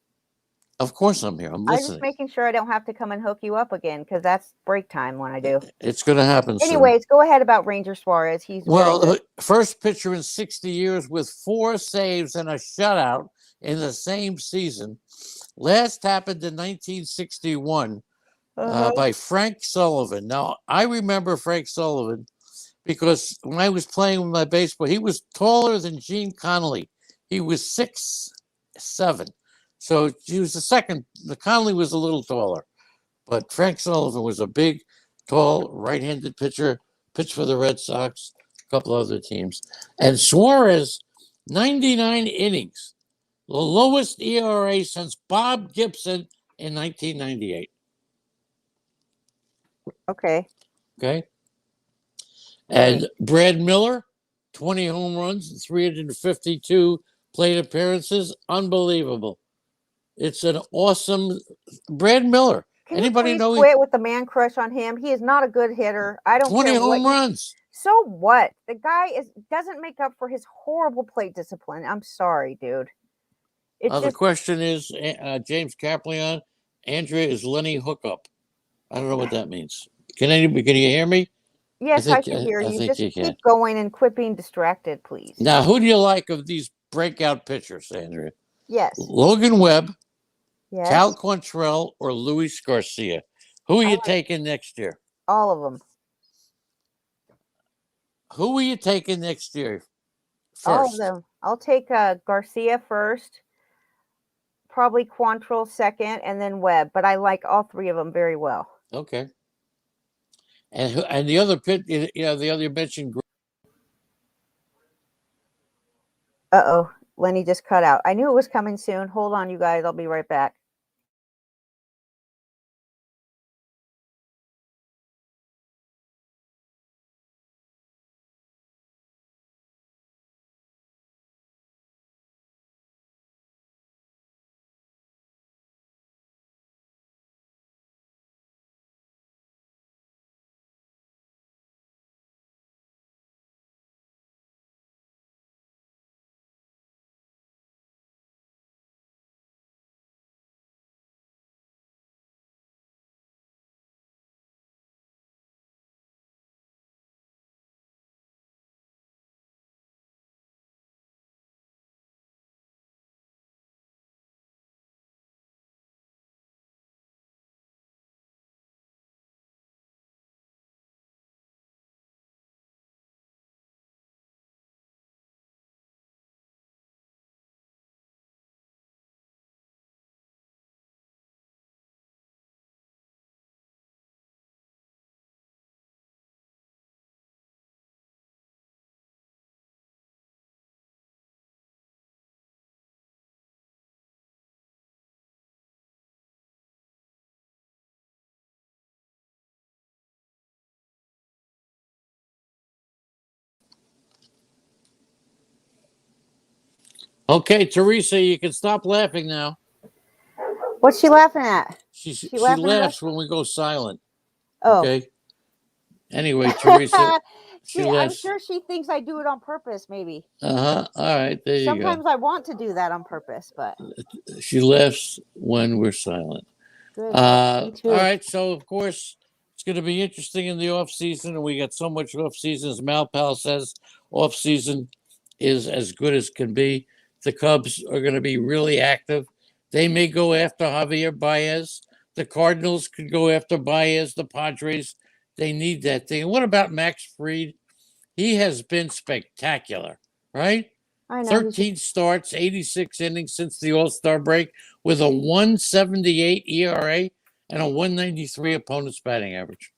B: Of course I'm here. I'm listening.
A: I'm just making sure I don't have to come and hook you up again because that's break time when I do.
B: It's going to happen soon.
A: Anyways, go ahead about Ranger Suarez. He's
B: first pitcher in 60 years with 4 saves and a shutout in the same season. Last happened in 1961 by Frank Sullivan. Now, I remember Frank Sullivan because when I was playing with my baseball, he was taller than Gene Connolly. He was 6'7". So he was the second. The Connolly was a little taller, but Frank Sullivan was a big, tall, right-handed pitcher. Pitched for the Red Sox, a couple other teams, and Suarez, 99 innings, the lowest ERA since Bob Gibson in 1998.
A: Okay.
B: And Brad Miller, 20 home runs, 352 plate appearances. Unbelievable. It's an awesome Brad Miller.
A: Can
B: Anybody
A: you please
B: know
A: quit with the man crush on him? He is not a good hitter. I don't
B: 20
A: care
B: home runs.
A: So what? The guy doesn't make up for his horrible plate discipline. I'm sorry, dude.
B: The question is, James Caplion, Andrea, is Lenny hookup? I don't know what that means. Can you hear me?
A: Yes, I can hear you. Just keep going and quit being distracted, please.
B: Now, who do you like of these breakout pitchers, Andrea?
A: Yes.
B: Logan Webb,
A: yes.
B: Cal Quantrill, or Luis Garcia? Who are you taking next year?
A: All of them.
B: Who are you taking next year? First?
A: All of them. I'll take Garcia first, probably Quantrill second, and then Webb. But I like all 3 of them very well.
B: Okay. And the other the other mentioned.
A: Lenny just cut out. I knew it was coming soon. Hold on, you guys. I'll be right back.
B: Okay, Teresa, you can stop laughing now.
A: What's she laughing at?
B: She
A: Laughing at us?
B: laughs when we go silent.
A: Oh.
B: Okay. Anyway, Teresa, she
A: I'm
B: laughs.
A: sure she thinks I do it on purpose, maybe.
B: All right, there you go.
A: Sometimes I want to do that on purpose, but
B: She laughs when we're silent.
A: good. Me too.
B: All right, so of course it's going to be interesting in the off season, and we got so much off season. As Malpal says, off season is as good as can be. The Cubs are going to be really active. They may go after Javier Baez. The Cardinals could go after Baez. The Padres, they need that thing. And what about Max Fried? He has been spectacular, right?
A: I know.
B: 13 starts, 86 innings since the All-Star break with a 178 ERA and a 193 opponent's batting average.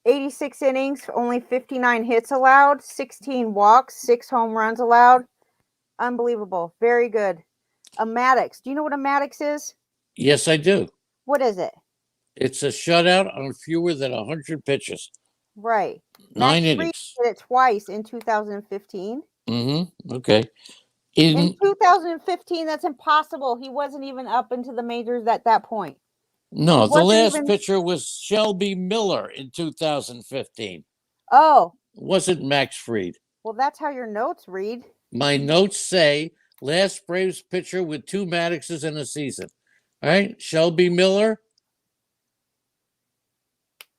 A: 86 innings, only 59 hits allowed, 16 walks, 6 home runs allowed. Unbelievable. Very good. A Maddox. Do you know what a Maddox is?
B: Yes, I do.
A: What is it?
B: It's a shutout on fewer than 100 pitches.
A: Right.
B: 9
A: Max Fried
B: innings.
A: did it twice in 2015.
B: Okay.
A: In 2015, that's impossible. He wasn't even up into the majors at that point.
B: No, the last pitcher was Shelby Miller in 2015.
A: Oh.
B: It wasn't Max Fried.
A: Well, that's how your notes read.
B: My notes say last Braves pitcher with 2 Maddoxes in a season. All right. Shelby Miller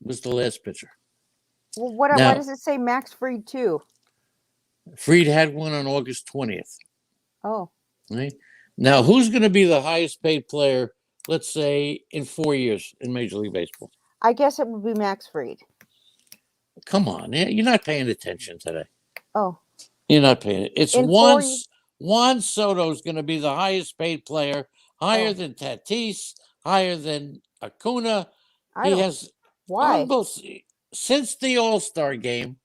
B: was the last pitcher.
A: Well, what does it say Max Fried too?
B: Fried had one on August 20th.
A: Oh.
B: Right. Now, who's going to be the highest paid player, let's say, in 4 years in Major League Baseball?
A: I guess it would be Max Fried.
B: Come on. You're not paying attention today.
A: Oh.
B: You're not paying it. It's Juan Soto is going to be the highest paid player, higher than Tatis, higher than Acuna.
A: Why?
B: Since the All-Star game,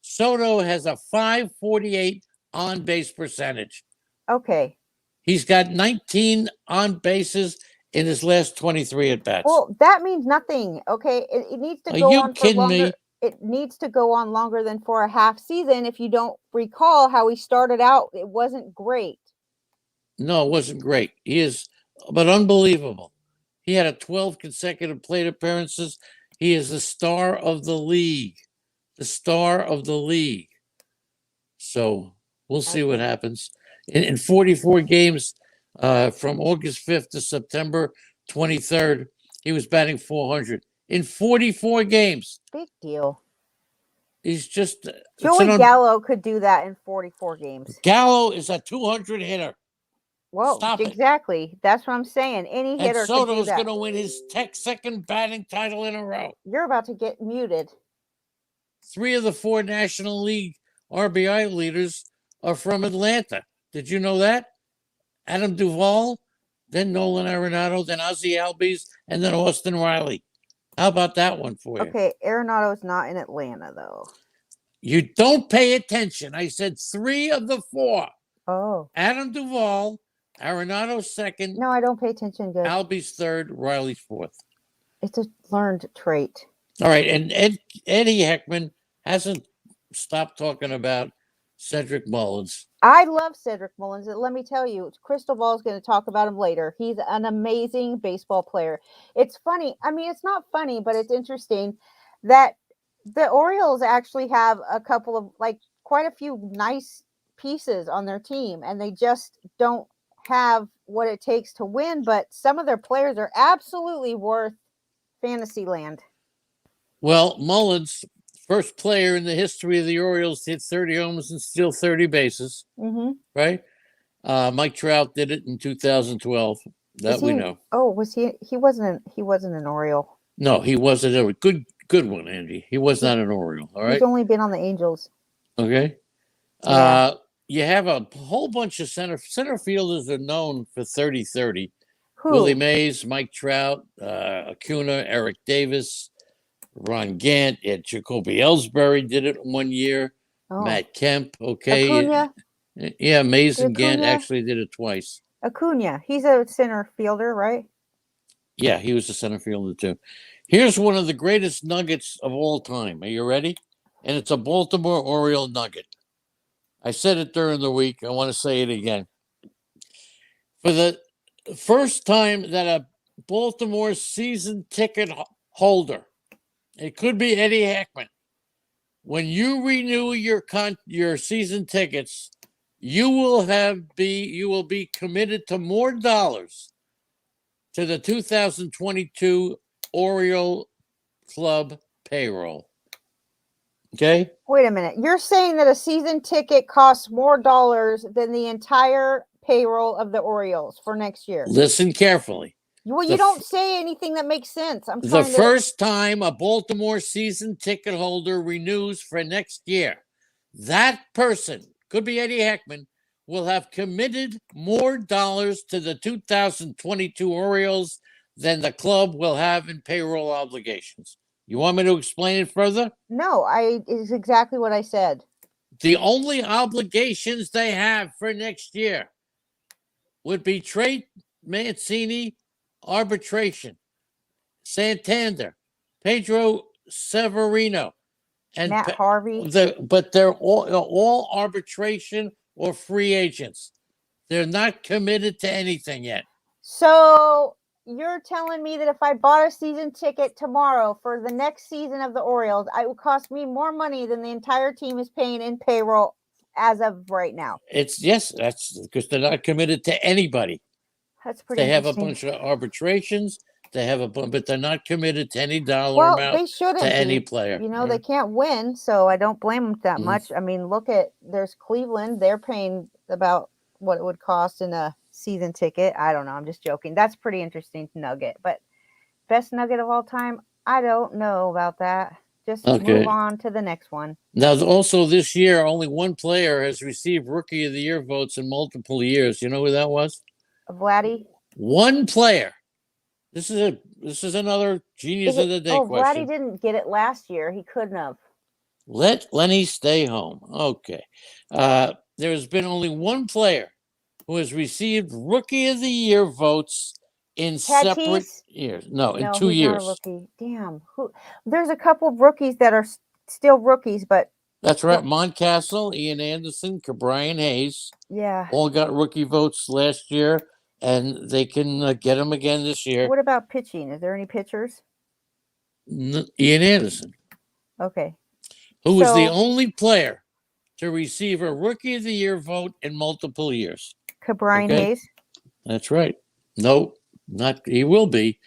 B: Soto has a 548 on-base percentage.
A: Okay.
B: He's got 19 on bases in his last 23 at-bats.
A: Well, that means nothing. Okay. It needs to go on for longer. It needs to go on longer than for a half season. If you don't recall how he started out, it wasn't great.
B: No, it wasn't great. But unbelievable. He had 12 consecutive plate appearances. He is the star of the league. The star of the league. So we'll see what happens. In 44 games from August 5th to September 23rd, he was batting 400. In 44 games.
A: Big deal.
B: He's just...
A: Joey Gallo could do that in 44 games.
B: Gallo is a 200 hitter.
A: Whoa, exactly. That's what I'm saying. Any hitter
B: and Soto's
A: could do that.
B: going to win his second batting title in a row.
A: You're about to get muted.
B: 3 of the 4 National League RBI leaders are from Atlanta. Did you know that? Adam Duvall, then Nolan Arenado, then Ozzie Albies, and then Austin Riley. How about that one for you?
A: Okay, Arenado's not in Atlanta, though.
B: You don't pay attention. I said 3 of the 4.
A: Oh.
B: Adam Duvall, Arenado second.
A: No, I don't pay attention. Good.
B: Albies third, Riley fourth.
A: It's a learned trait.
B: All right, and Eddie Heckman hasn't stopped talking about Cedric Mullins.
A: I love Cedric Mullins. Let me tell you, Crystal Ball is going to talk about him later. He's an amazing baseball player. It's funny. I mean, it's not funny, but it's interesting that the Orioles actually have quite a few nice pieces on their team, and they just don't have what it takes to win. But some of their players are absolutely worth fantasy land.
B: Well, Mullins, first player in the history of the Orioles to hit 30 homers and steal 30 bases.
A: Mm-hmm.
B: Right? Mike Trout did it in 2012. We know.
A: Oh, was he? He wasn't an Oriole.
B: No, he wasn't a good one, Andy. He was not an Oriole. All right.
A: He's only been on the Angels.
B: Okay. Yeah. You have a whole bunch of center fielders are known for 30-30.
A: Who?
B: Willie Mays, Mike Trout, Acuna, Eric Davis, Ron Gant, Jacoby Ellsbury did it 1 year. Oh. Matt Kemp, okay.
A: Acuna?
B: Yeah, Mays and Gant actually did it twice.
A: Acuna, he's a center fielder, right?
B: Yeah, he was a center fielder too. Here's one of the greatest nuggets of all time. Are you ready? And it's a Baltimore Oriole nugget. I said it during the week. I want to say it again. For the first time that a Baltimore season ticket holder, it could be Eddie Heckman, when you renew your season tickets, you will be committed to more dollars to the 2022 Oriole Club payroll. Okay?
A: Wait a minute. You're saying that a season ticket costs more dollars than the entire payroll of the Orioles for next year?
B: Listen carefully.
A: Well, you don't say anything that makes sense. I'm
B: The
A: trying to.
B: first time a Baltimore season ticket holder renews for next year, that person, could be Eddie Heckman, will have committed more dollars to the 2022 Orioles than the club will have in payroll obligations. You want me to explain it further?
A: No, is exactly what I said.
B: The only obligations they have for next year would be Trey Mancini arbitration, Santander, Pedro Severino, and
A: Matt Harvey.
B: but they're all arbitration or free agents. They're not committed to anything yet.
A: So you're telling me that if I bought a season ticket tomorrow for the next season of the Orioles, it would cost me more money than the entire team is paying in payroll as of right now?
B: That's because they're not committed to anybody.
A: That's pretty.
B: They have a bunch of arbitrations. They have but they're not committed to any dollar amount
A: they shouldn't
B: to any
A: be.
B: player.
A: You know, they can't win, so I don't blame them that
B: Mhm.
A: much. I mean, there's Cleveland. They're paying about what it would cost in a season ticket. I don't know. I'm just joking. That's pretty interesting nugget. But best nugget of all time, I don't know about that. Just
B: Okay.
A: move on to the next one.
B: Now, also this year, only one player has received Rookie of the Year votes in multiple years. You know who that was?
A: Vladdy.
B: One player. This is another genius of the day question.
A: Vladdy didn't get it last year. He couldn't have.
B: Let Lenny stay home. Okay. There has been only one player who has received Rookie of the Year votes in separate years. No, in 2
A: he's
B: years.
A: Not a rookie. Damn. There's a couple of rookies that are still rookies, but
B: that's right. Moncastle, Ian Anderson, Brian Hayes.
A: Yeah.
B: All got rookie votes last year, and they can get them again this year.
A: What about pitching? Is there any pitchers?
B: Ian Anderson.
A: Okay.
B: Who was the only player to receive a Rookie of the Year vote in multiple years?
A: Brian Hayes.
B: That's right. No, not he will be.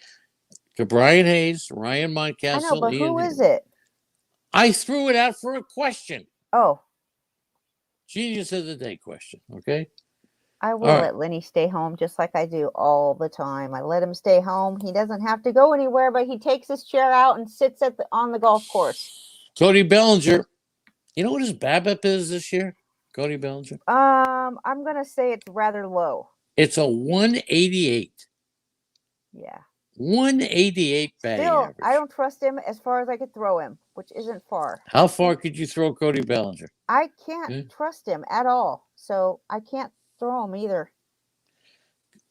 B: Brian Hayes, Ryan Moncastle.
A: I know, but who is it?
B: I threw it out for a question.
A: Oh.
B: Genius of the day question. Okay.
A: I will let Lenny stay home just like I do all the time. I let him stay home. He doesn't have to go anywhere, but he takes his chair out and sits on the golf course.
B: Cody Bellinger. You know what his BABIP is this year? Cody Bellinger?
A: I'm going to say it's rather low.
B: It's a 188.
A: Yeah.
B: 188 batting average.
A: I don't trust him as far as I could throw him, which isn't far.
B: How far could you throw Cody Bellinger?
A: I can't trust him at all, so I can't throw him either.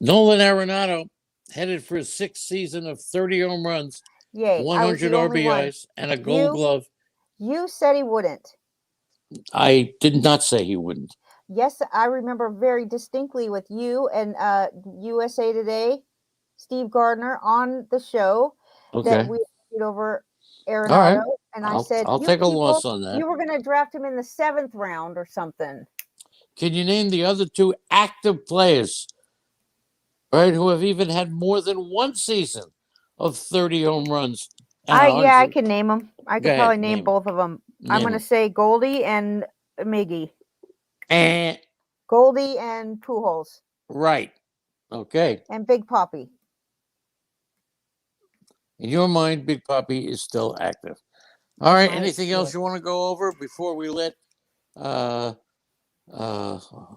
B: Nolan Arenado headed for his 6th season of 30 home runs, 100 RBIs, and a Gold Glove.
A: You said he wouldn't.
B: I did not say he wouldn't.
A: Yes, I remember very distinctly with you and USA Today, Steve Gardner on the show that we argued over Arenado.
B: All right.
A: And I said,
B: I'll take a loss on that.
A: You were going to draft him in the 7th round or something.
B: Can you name the other 2 active players, right, who have even had more than one season of 30 home runs?
A: I can name them. I could probably name both of them. I'm going to say Goldie and Miggy. Goldie and Pujols.
B: Right. Okay.
A: And Big Papi.
B: In your mind, Big Papi is still active. All right. Anything else you want to go over before we let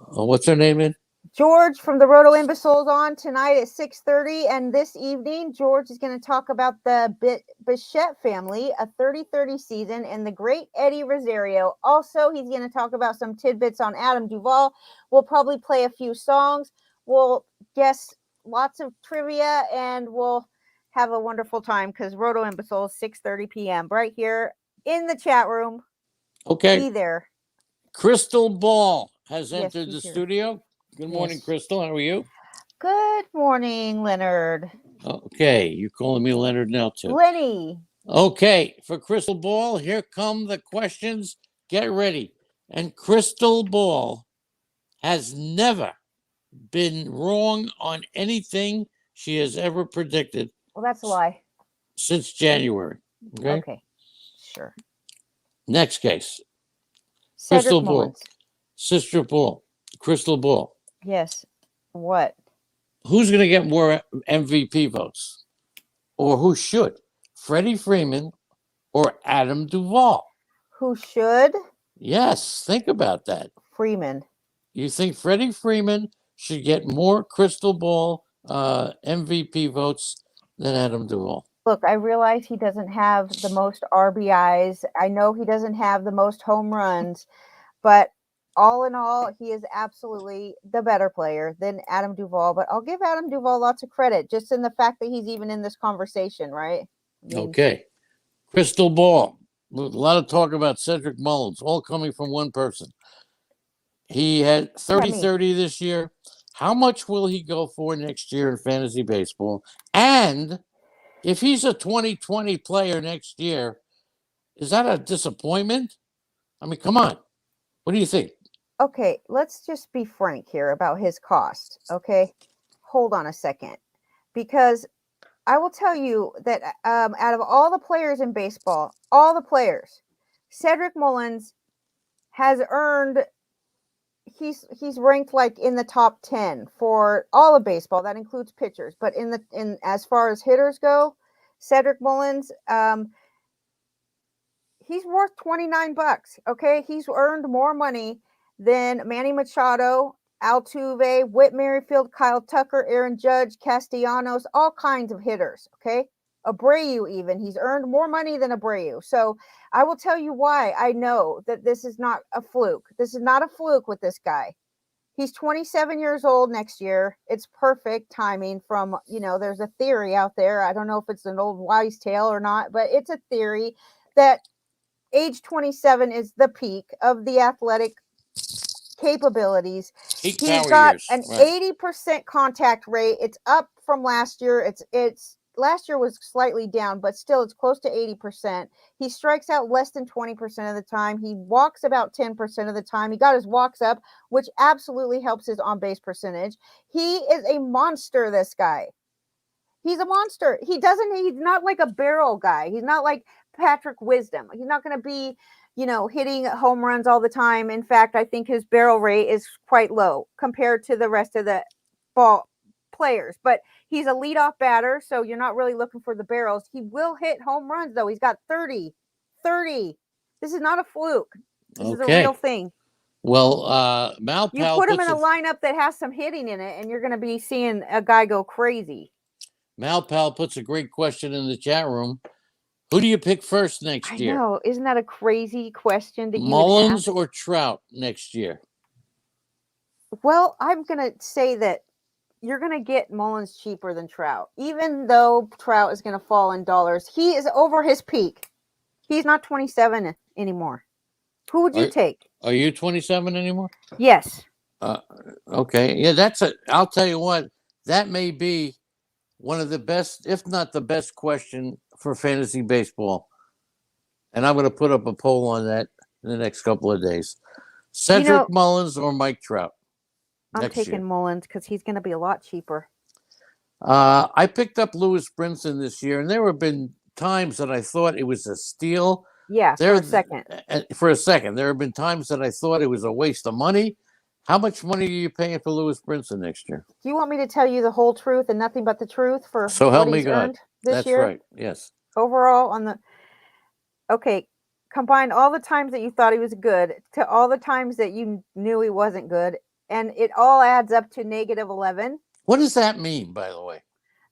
B: what's her name in?
A: George from the Roto Imbeciles on tonight at 6:30, and this evening George is going to talk about the Bichette family, a 30-30 season, and the great Eddie Rosario. Also, he's going to talk about some tidbits on Adam Duvall. We'll probably play a few songs. We'll guess lots of trivia, and we'll have a wonderful time because Roto Imbeciles, 6:30 p.m. right here in the chat room.
B: Okay.
A: Be there.
B: Crystal Ball has
A: Yes,
B: entered
A: she's
B: the
A: here.
B: studio. Good morning,
A: Yes.
B: Crystal. How are you?
A: Good morning, Leonard.
B: Okay, you're calling me Leonard now, too.
A: Lenny.
B: Okay, for Crystal Ball, here come the questions. Get ready. And Crystal Ball has never been wrong on anything she has ever predicted
A: Well, that's a lie.
B: since January. Okay.
A: Okay. Sure.
B: Next case.
A: Cedric
B: Crystal Ball.
A: Mullins.
B: Sister Ball. Crystal Ball.
A: Yes. What?
B: Who's going to get more MVP votes? Or who should? Freddie Freeman or Adam Duvall?
A: Who should?
B: Yes, think about that.
A: Freeman.
B: You think Freddie Freeman should get more Crystal Ball MVP votes than Adam Duvall?
A: Look, I realize he doesn't have the most RBIs. I know he doesn't have the most home runs, but all in all, he is absolutely the better player than Adam Duvall. But I'll give Adam Duvall lots of credit just in the fact that he's even in this conversation, right?
B: Okay. Crystal Ball. A lot of talk about Cedric Mullins, all coming from one person. He had 30-30 this year. How much will he go for next year in fantasy baseball? And if he's a 2020 player next year, is that a disappointment? I mean, come on. What do you think?
A: Okay, let's just be frank here about his cost. Okay, hold on a second, because I will tell you that out of all the players in baseball, all the players, Cedric Mullins has earned. He's ranked like in the top 10 for all of baseball. That includes pitchers, but in as far as hitters go, Cedric Mullins, he's worth $29. Okay, he's earned more money than Manny Machado, Altuve, Whit Merrifield, Kyle Tucker, Aaron Judge, Castellanos, all kinds of hitters. Okay, Abreu even. He's earned more money than Abreu. So I will tell you why I know that this is not a fluke. This is not a fluke with this guy. He's 27 years old next year. It's perfect timing from, there's a theory out there. I don't know if it's an old wise tale or not, but it's a theory that age 27 is the peak of the athletic capabilities.
B: He's
A: got an 80% contact rate. It's up from last year. It's last year was slightly down, but still it's close to 80%. He strikes out less than 20% of the time. He walks about 10% of the time. He got his walks up, which absolutely helps his on-base percentage. He is a monster, this guy. He's a monster. He's not like a barrel guy. He's not like Patrick Wisdom. He's not going to be, hitting home runs all the time. In fact, I think his barrel rate is quite low compared to the rest of the ball players. But he's a leadoff batter, so you're not really looking for the barrels. He will hit home runs, though. He's got 30. This is not a fluke. This is a real thing.
B: Well, Mal
A: you put him in a lineup that has some hitting in it, and you're going to be seeing a guy go crazy.
B: Malpal puts a great question in the chat room. Who do you pick first next year?
A: I know. Isn't that a crazy question that you
B: Mullins or Trout next year?
A: Well, I'm going to say that you're going to get Mullins cheaper than Trout. Even though Trout is going to fall in dollars, he is over his peak. He's not 27 anymore. Who would you take?
B: Are you 27 anymore?
A: Yes.
B: Okay. Yeah, I'll tell you what, that may be one of the best, if not the best question for fantasy baseball. And I'm going to put up a poll on that in the next couple of days. Cedric Mullins or Mike Trout?
A: I'm taking Mullins because he's going to be a lot cheaper.
B: I picked up Lewis Brinson this year, and there have been times that I thought it was a steal.
A: Yeah, for a second.
B: For a second. There have been times that I thought it was a waste of money. How much money are you paying for Lewis Brinson next year?
A: Do you want me to tell you the whole truth and nothing but the truth for
B: so
A: what
B: help me
A: he's
B: God.
A: earned this
B: That's
A: year?
B: That's right, yes.
A: Overall, combine all the times that you thought he was good to all the times that you knew he wasn't good, and it all adds up to -11.
B: What does that mean, by the way?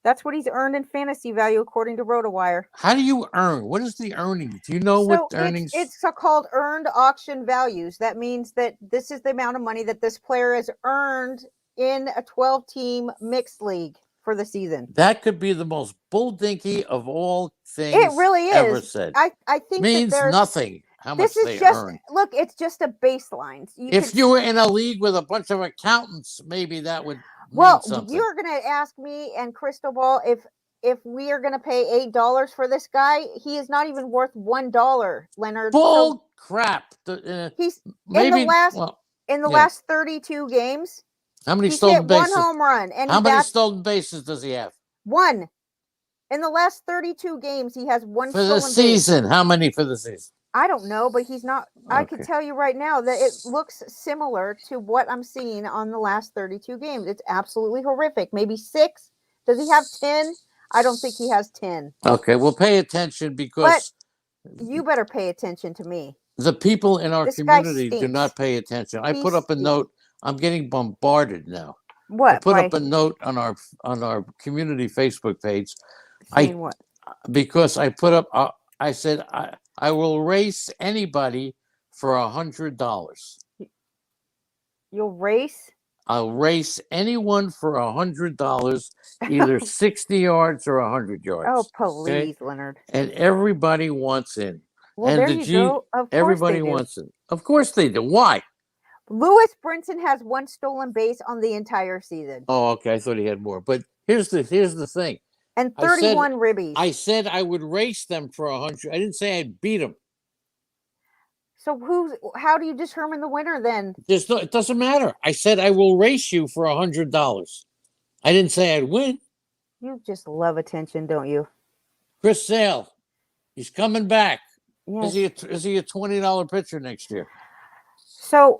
A: That's what he's earned in fantasy value, according to RotoWire.
B: How do you earn? What is the earning? Do you know what earnings?
A: It's called earned auction values. That means that this is the amount of money that this player has earned in a 12-team mixed league for the season.
B: That could be the most bull dinky of all things.
A: It really is.
B: Ever said.
A: I think
B: means nothing. how
A: This
B: much
A: is
B: they
A: just
B: earn.
A: look. It's just a baseline.
B: If you were in a league with a bunch of accountants, maybe that would mean something.
A: You're going to ask me and Crystal Ball if we are going to pay $8 for this guy. He is not even worth $1, Leonard.
B: Bull crap.
A: He's
B: Maybe
A: in the last 32 games.
B: How many
A: He's
B: stolen
A: hit
B: bases?
A: one home run, and
B: how many stolen bases does he have?
A: One. In the last 32 games, he has one
B: for
A: stolen
B: the season.
A: base.
B: How many for the season?
A: I don't know, but he's not. I could tell you right now that it looks similar to what I'm seeing on the last 32 games. It's absolutely horrific. Maybe 6. Does he have 10? I don't think he has 10.
B: Okay, well, pay attention because
A: you better pay attention to me.
B: The people in our community do not pay attention. I put up a note. I'm getting bombarded now.
A: What?
B: I put up a note on our community Facebook page.
A: Saying what?
B: Because I put up. I said I will race anybody for $100.
A: You'll race?
B: I'll race anyone for $100, either 60 yards or 100 yards.
A: Oh, please, okay? Leonard.
B: And everybody wants in.
A: Well,
B: and
A: there you go. Of course
B: everybody wants it. Of course they do. Why?
A: Lewis Brinson has one stolen base on the entire season.
B: Oh, okay. I thought he had more. But here's the thing.
A: And 31 ribbies.
B: I said I would race them for 100. I didn't say I'd beat them.
A: So how do you determine the winner then?
B: It doesn't matter. I said I will race you for $100. I didn't say I'd win.
A: You just love attention, don't you?
B: Chris Sale, he's coming back.
A: Yes.
B: Is he a $20 pitcher next year?
A: So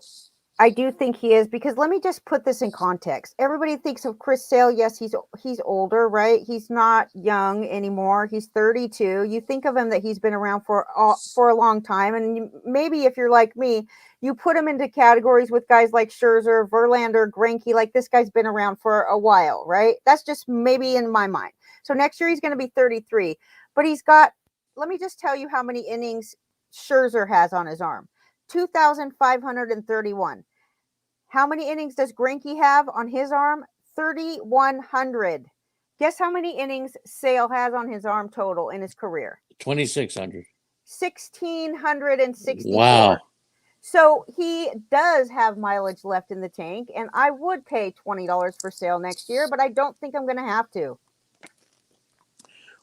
A: I do think he is, because let me just put this in context. Everybody thinks of Chris Sale. Yes, he's older, right? He's not young anymore. He's 32. You think of him that he's been around for a long time, and maybe if you're like me, you put him into categories with guys like Scherzer, Verlander, Greinke. Like, this guy's been around for a while, right? That's just maybe in my mind. So next year he's going to be 33, but he's got. Let me just tell you how many innings Scherzer has on his arm. 2,531. How many innings does Greinke have on his arm? 3,100. Guess how many innings Sale has on his arm total in his career?
B: 2,600.
A: 1,664.
B: Wow.
A: So he does have mileage left in the tank, and I would pay $20 for Sale next year, but I don't think I'm going to have to.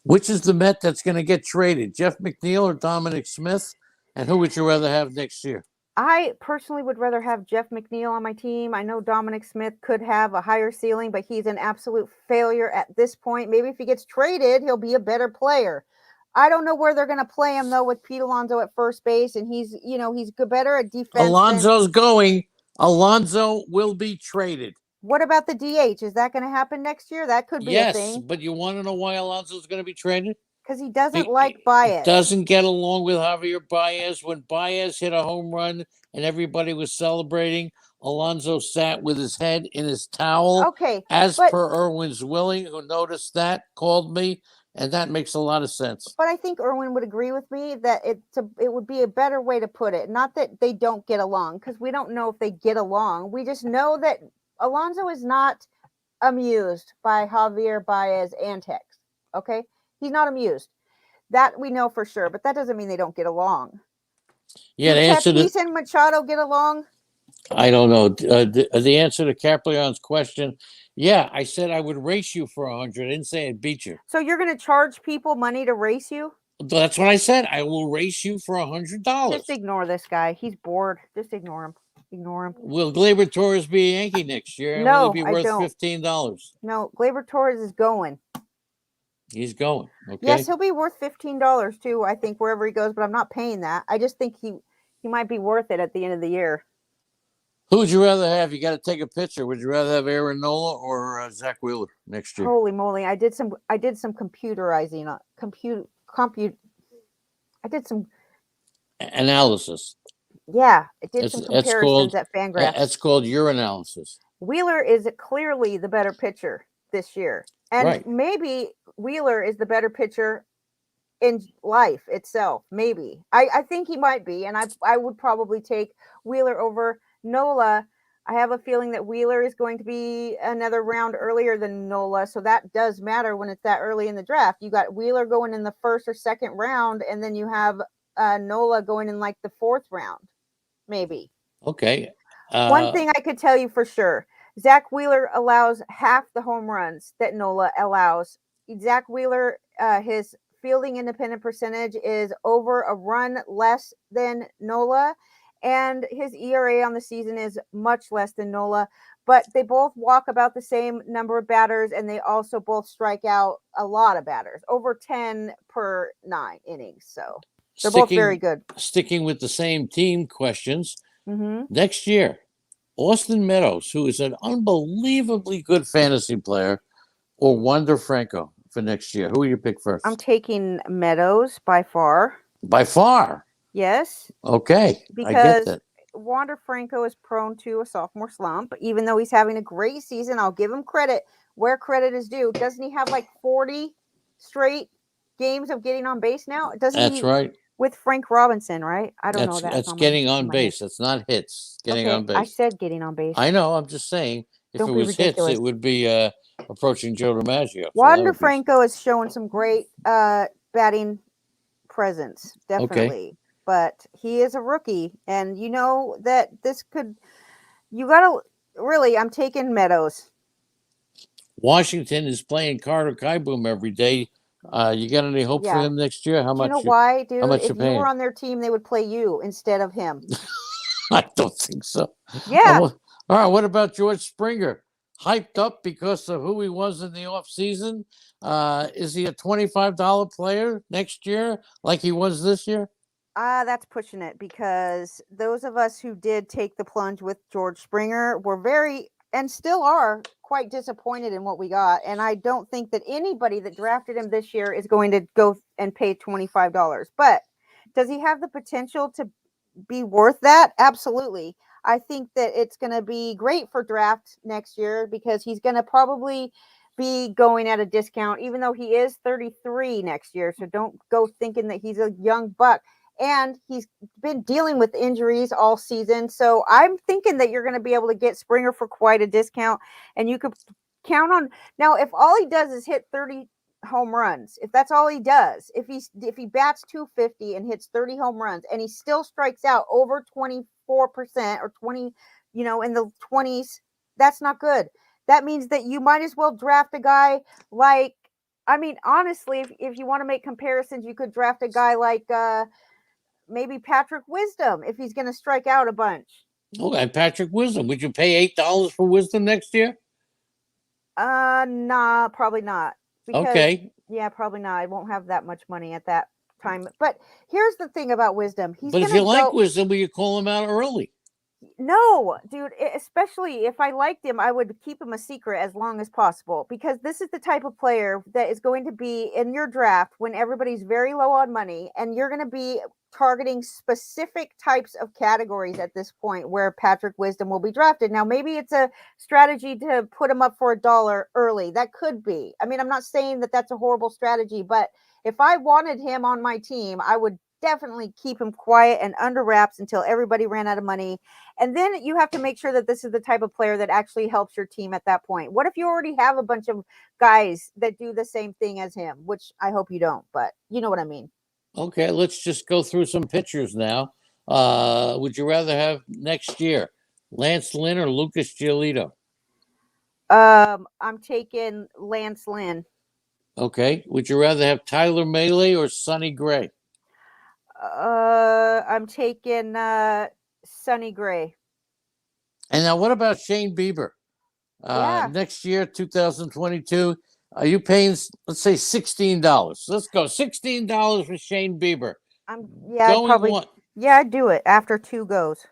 B: Which is the Met that's going to get traded? Jeff McNeil or Dominic Smith? And who would you rather have next year?
A: I personally would rather have Jeff McNeil on my team. I know Dominic Smith could have a higher ceiling, but he's an absolute failure at this point. Maybe if he gets traded, he'll be a better player. I don't know where they're going to play him, though, with Pete Alonso at first base, and he's better at defense.
B: Alonso's going. Alonso will be traded.
A: What about the DH? Is that going to happen next year? That could be a thing.
B: Yes, but you want to know why Alonso's going to be traded?
A: Because he doesn't like Baez.
B: Doesn't get along with Javier Baez. When Baez hit a home run and everybody was celebrating, Alonso sat with his head in his towel.
A: Okay.
B: Per Irwin's Willing, who noticed that, called me, and that makes a lot of sense.
A: But I think Irwin would agree with me that it would be a better way to put it. Not that they don't get along, because we don't know if they get along. We just know that Alonso is not amused by Javier Baez antics. Okay? He's not amused. That we know for sure, but that doesn't mean they don't get along.
B: Yeah,
A: the answer to and Machado get along?
B: I don't know. The answer to Caprion's question, yeah, I said I would race you for 100. I didn't say I'd beat you.
A: So you're going to charge people money to race you?
B: That's what I said. I will race you for $100.
A: Just ignore this guy. He's bored. Just ignore him. Ignore him.
B: Will Gleyber Torres be a Yankee next year?
A: No,
B: will he be worth $15?
A: No, Gleyber Torres is going.
B: He's going. Okay.
A: Yes, he'll be worth $15 too, I think, wherever he goes, but I'm not paying that. I just think he might be worth it at the end of the year.
B: Who would you rather have? You got to take a picture. Would you rather have Aaron Nola or Zach Wheeler next year?
A: Holy moly. I did some computerizing I did some
B: analysis.
A: Yeah, it did some comparisons at Fangraphs.
B: That's called your analysis.
A: Wheeler is clearly the better pitcher this year. And maybe Wheeler is the better pitcher in life itself. Maybe. I think he might be. And I would probably take Wheeler over Nola. I have a feeling that Wheeler is going to be another round earlier than Nola. So that does matter when it's that early in the draft. You got Wheeler going in the first or second round, and then you have Nola going in like the 4th round, maybe.
B: Okay.
A: One thing I could tell you for sure, Zach Wheeler allows half the home runs that Nola allows. Zach Wheeler, his fielding independent percentage is over a run less than Nola, and his ERA on the season is much less than Nola. But they both walk about the same number of batters, and they also both strike out a lot of batters, over 10 per 9 innings. So they're both very good.
B: Sticking with the same team questions,
A: Mm-hmm.
B: next year, Austin Meadows, who is an unbelievably good fantasy player, or Wander Franco for next year? Who will you pick first?
A: I'm taking Meadows by far.
B: By far.
A: Yes.
B: Okay. I get
A: Because
B: that.
A: Wander Franco is prone to a sophomore slump. Even though he's having a great season, I'll give him credit where credit is due. Doesn't he have like 40 straight games of getting on base now? Doesn't
B: That's
A: he?
B: right.
A: With Frank Robinson, right? I don't know that.
B: That's getting on base. That's not hits. Getting on base.
A: I said getting on base.
B: I know. I'm just saying, if
A: Don't
B: it
A: be
B: was
A: ridiculous.
B: hits, it would be approaching Joe DiMaggio.
A: Wander Franco is showing some great batting presence, definitely.
B: Okay.
A: But he is a rookie, and you know that this could. You gotta really. I'm taking Meadows.
B: Washington is playing Carter Kieboom every day. You got any hope for him next year? How
A: Do
B: much?
A: you know why, dude?
B: How much
A: If you were on their team, they would play you instead of him.
B: I don't think so.
A: Yeah.
B: All right. What about George Springer? Hyped up because of who he was in the offseason? Is he a $25 player next year like he was this year?
A: That's pushing it, because those of us who did take the plunge with George Springer were very, and still are, quite disappointed in what we got. And I don't think that anybody that drafted him this year is going to go and pay $25. But does he have the potential to be worth that? Absolutely. I think that it's going to be great for draft next year, because he's going to probably be going at a discount, even though he is 33 next year. So don't go thinking that he's a young buck. And he's been dealing with injuries all season. So I'm thinking that you're going to be able to get Springer for quite a discount. And you could count on, now, if all he does is hit 30 home runs, if that's all he does, if he bats 250 and hits 30 home runs, and he still strikes out over 24% or 20, in the 20s, that's not good. That means that you might as well draft a guy like, honestly, if you want to make comparisons, you could draft a guy like maybe Patrick Wisdom, if he's going to strike out a bunch.
B: Oh, and Patrick Wisdom. Would you pay $8 for Wisdom next year?
A: Nah, probably not. Because,
B: okay.
A: Yeah, probably not. I won't have that much money at that time. But here's the thing about Wisdom.
B: But if you like Wisdom, will you call him out early?
A: No, dude, especially if I liked him, I would keep him a secret as long as possible, because this is the type of player that is going to be in your draft when everybody's very low on money, and you're going to be targeting specific types of categories at this point where Patrick Wisdom will be drafted. Now, maybe it's a strategy to put him up for $1 early. That could be. I'm not saying that that's a horrible strategy, but if I wanted him on my team, I would definitely keep him quiet and under wraps until everybody ran out of money. And then you have to make sure that this is the type of player that actually helps your team at that point. What if you already have a bunch of guys that do the same thing as him, which I hope you don't, but you know what I mean.
B: Okay, let's just go through some pitchers now. Would you rather have next year Lance Lynn or Lucas Giolito?
A: I'm taking Lance Lynn.
B: Okay. Would you rather have Tyler Mahle or Sonny Gray?
A: I'm taking Sonny Gray.
B: And now, what about Shane Bieber? Next year, 2022, are you paying, let's say, $16? Let's go, $16 for Shane Bieber.
A: I'd do it after 2 goes.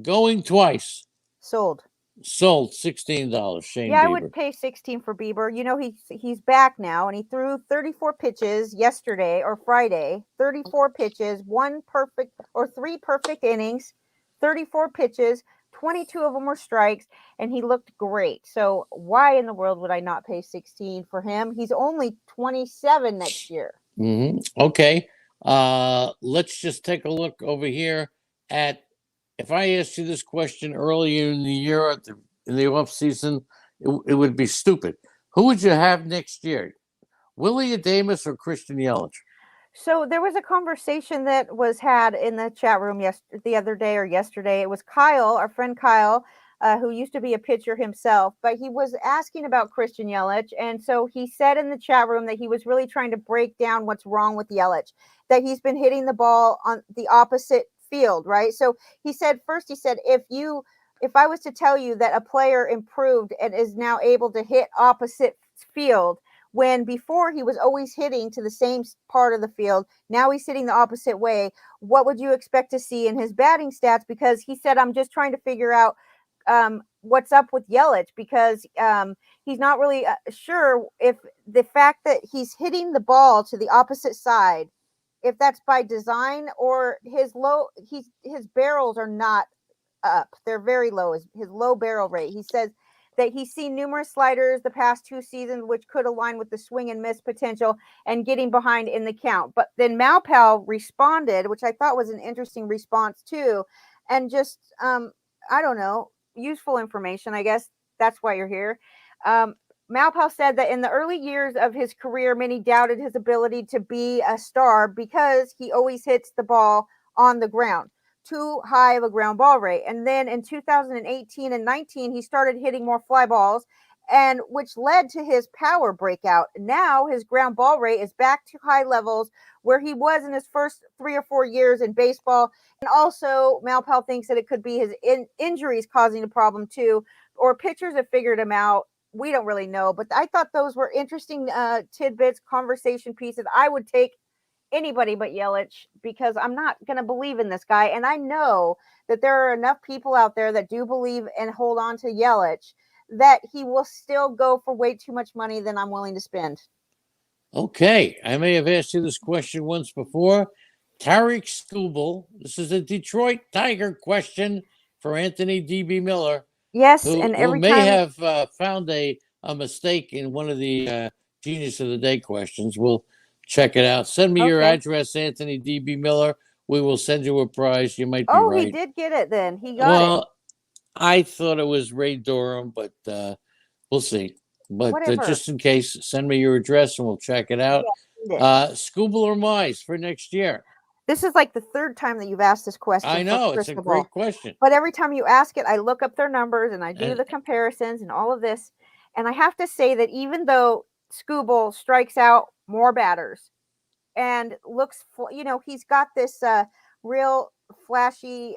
B: Going twice.
A: Sold.
B: $16. Shane Bieber.
A: I would pay 16 for Bieber. He's back now, and he threw 34 pitches yesterday or Friday. 34 pitches, 3 perfect innings, 34 pitches, 22 of them were strikes, and he looked great. So why in the world would I not pay 16 for him? He's only 27 next year.
B: Mm-hmm. Okay. Let's just take a look over here at, if I asked you this question earlier in the year in the off season, it would be stupid. Who would you have next year? Willie Adames or Christian Yelich?
A: So there was a conversation that was had in the chat room the other day or yesterday. It was Kyle, our friend Kyle, who used to be a pitcher himself, but he was asking about Christian Yelich, and so he said in the chat room that he was really trying to break down what's wrong with Yelich, that he's been hitting the ball on the opposite field, right? So he said first, he said if I was to tell you that a player improved and is now able to hit opposite field when before he was always hitting to the same part of the field. Now he's hitting the opposite way. What would you expect to see in his batting stats? Because he said, I'm just trying to figure out what's up with Yelich because he's not really sure if the fact that he's hitting the ball to the opposite side, if that's by design or his barrels are not up. They're very low. His low barrel rate. He says that he's seen numerous sliders the past 2 seasons, which could align with the swing and miss potential and getting behind in the count. But then Malpal responded, which I thought was an interesting response too, and just I don't know, useful information. I guess that's why you're here. Malpal said that in the early years of his career, many doubted his ability to be a star because he always hits the ball on the ground, too high of a ground ball rate. And then in 2018 and 19, he started hitting more fly balls, and which led to his power breakout. Now his ground ball rate is back to high levels where he was in his first 3 or 4 years in baseball. And also, Malpal thinks that it could be his injuries causing a problem too, or pitchers have figured him out. We don't really know, but I thought those were interesting tidbits, conversation pieces. I would take anybody but Yelich because I'm not going to believe in this guy. And I know that there are enough people out there that do believe and hold on to Yelich that he will still go for way too much money than I'm willing to spend.
B: Okay, I may have asked you this question once before. Tarek Skubal, this is a Detroit Tiger question for Anthony D.B. Miller,
A: Yes,
B: who
A: and every
B: may
A: time
B: have found a mistake in one of the Genius of the Day questions. We'll check it out. Send me your
A: okay.
B: address, Anthony D.B. Miller. We will send you a prize. You might be
A: Oh,
B: right.
A: he did get it then. He got it.
B: Well, I thought it was Ray Durham, but we'll see. But
A: Whatever.
B: just in case, send me your address and we'll check it out.
A: Yeah,
B: Scooble or Mice for next year?
A: this is like the third time that you've asked this question
B: I
A: for
B: know, it's a
A: crystal ball.
B: great question.
A: But every time you ask it, I look up their numbers and I do
B: And
A: the comparisons and all of this. And I have to say that even though Scooble strikes out more batters and looks, he's got this real flashy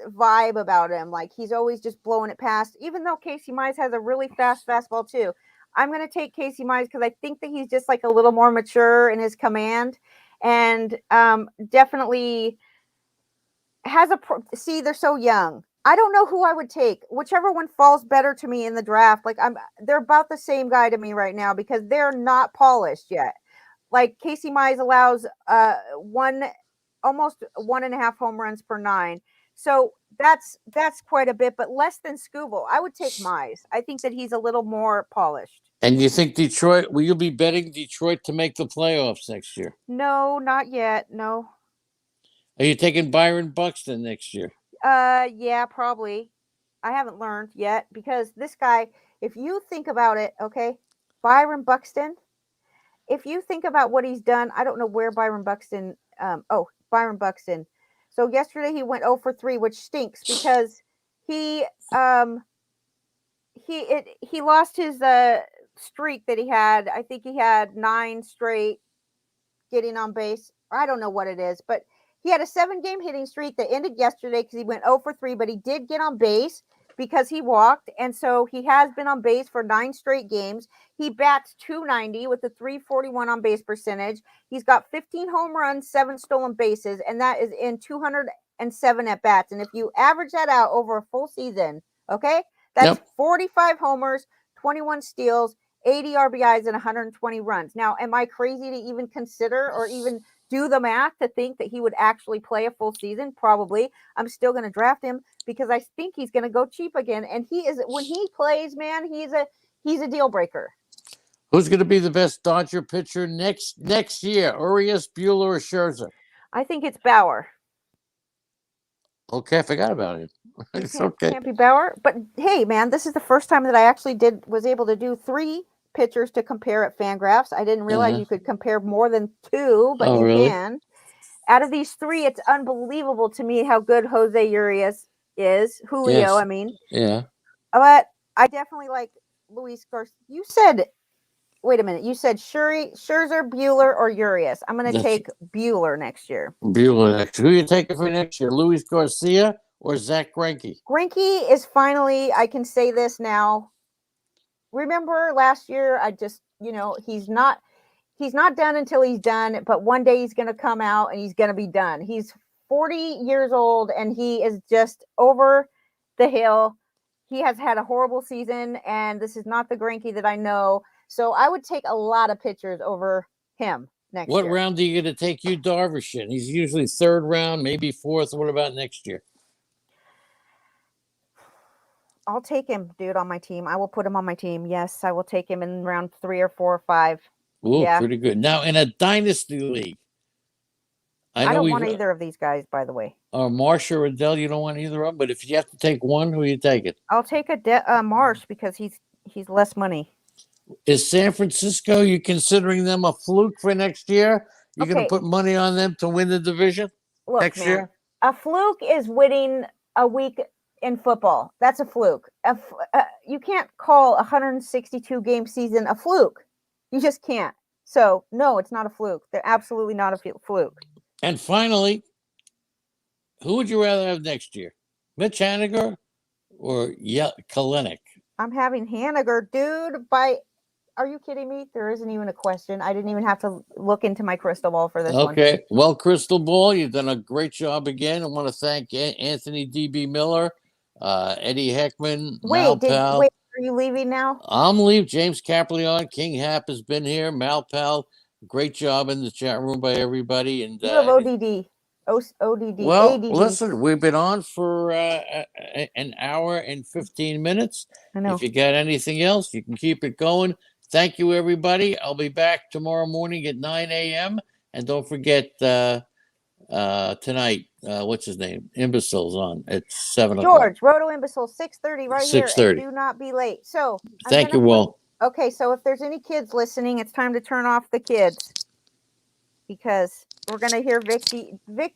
A: vibe about him. Like he's always just blowing it past, even though Casey Mize has a really fast fastball too. I'm going to take Casey Mize because I think that he's just like a little more mature in his command and definitely has see, they're so young. I don't know who I would take. Whichever one falls better to me in the draft. Like they're about the same guy to me right now because they're not polished yet. Like Casey Mize allows almost 1.5 home runs per 9. So that's quite a bit, but less than Scooble. I would take Mize. I think that he's a little more polished.
B: you think Detroit? Will you be betting Detroit to make the playoffs next year?
A: No, not yet. No.
B: Are you taking Byron Buxton next year?
A: Yeah, probably. I haven't learned yet because this guy, if you think about it, okay, Byron Buxton, if you think about what he's done, I don't know where Byron Buxton, Byron Buxton. So yesterday he went 0 for 3, which stinks because he he lost his streak that he had. I think he had 9 straight getting on base. I don't know what it is, but he had a 7-game hitting streak that ended yesterday because he went 0 for 3, but he did get on base because he walked. And so he has been on base for 9 straight games. He bats .290 with a .341 on base percentage. He's got 15 home runs, 7 stolen bases, and that is in 207 at bats. And if you average that out over a full season, okay, that's 45 homers, 21 steals, 80 RBIs, and 120 runs. Now, am I crazy to even consider or even do the math to think that he would actually play a full season? Probably. I'm still going to draft him because I think he's going to go cheap again. And he is, when he plays, man, he's a deal breaker.
B: Who's going to be the best Dodger pitcher next year? Urias, Buehler, or Scherzer?
A: I think it's Bauer.
B: Okay, I forgot about him. It's okay.
A: Can't be Bauer. But hey, man, this is the first time that I actually was able to do 3 pitchers to compare at Fangraphs. I didn't realize you could compare more than 2, but you
B: really?
A: can. Out of these 3, it's unbelievable to me how good Jose Urias is. Julio,
B: Yes.
A: I mean.
B: Yeah.
A: But I definitely like Luis Garcia. You said, wait a minute, you said Scherzer, Bueller, or Urias. I'm going to take Bueller next year.
B: Bueller next year. Who are you taking for next year, Luis Garcia or Zach Greinke?
A: Greinke is finally, I can say this now. Remember last year, I just, he's not done until he's done, but one day he's going to come out and he's going to be done. He's 40 years old and he is just over the hill. He has had a horrible season, and this is not the Greinke that I know. So I would take a lot of pitchers over him next year.
B: What round are you going to take Yu Darvish in? He's usually 3rd round, maybe 4th. What about next year?
A: I'll take him, dude, on my team. I will put him on my team. Yes, I will take him in round 3 or 4 or 5.
B: Ooh, pretty good. Now, in a dynasty league,
A: I don't want either of these guys, by the way.
B: Marsh or Adele, you don't want either of them. But if you have to take one, who are you taking?
A: I'll take Marsh because he's less money.
B: Is San Francisco, you considering them a fluke for next year? You're going to put money on them to win the division next year?
A: A fluke is winning a week in football. That's a fluke. You can't call a 162-game season a fluke. You just can't. So, no, it's not a fluke. They're absolutely not a fluke.
B: And finally, who would you rather have next year? Mitch Haniger or Kalenic?
A: I'm having Haniger, dude. Are you kidding me? There isn't even a question. I didn't even have to look into my crystal ball for this one.
B: Okay. Well, crystal ball, you've done a great job again. I want to thank Anthony D.B. Miller, Eddie Heckman, Malpal.
A: Wait, are you leaving now?
B: I'm leaving. James Caprion, King Hap has been here. Malpal, great job in the chat room by everybody. And
A: you have ODD. ODD.
B: Well,
A: ADD.
B: listen, we've been on for an hour and 15 minutes.
A: I know.
B: If you got anything else, you can keep it going. Thank you, everybody. I'll be back tomorrow morning at 9 a.m. And don't forget tonight, what's his name? Imbecile's on at 7 o'clock.
A: George, Roto Imbecile, 6:30 right
B: 6:30.
A: here. And do not be late. So
B: thank you, Will.
A: Okay, so if there's any kids listening, it's time to turn off the kids. Because we're going to hear Vic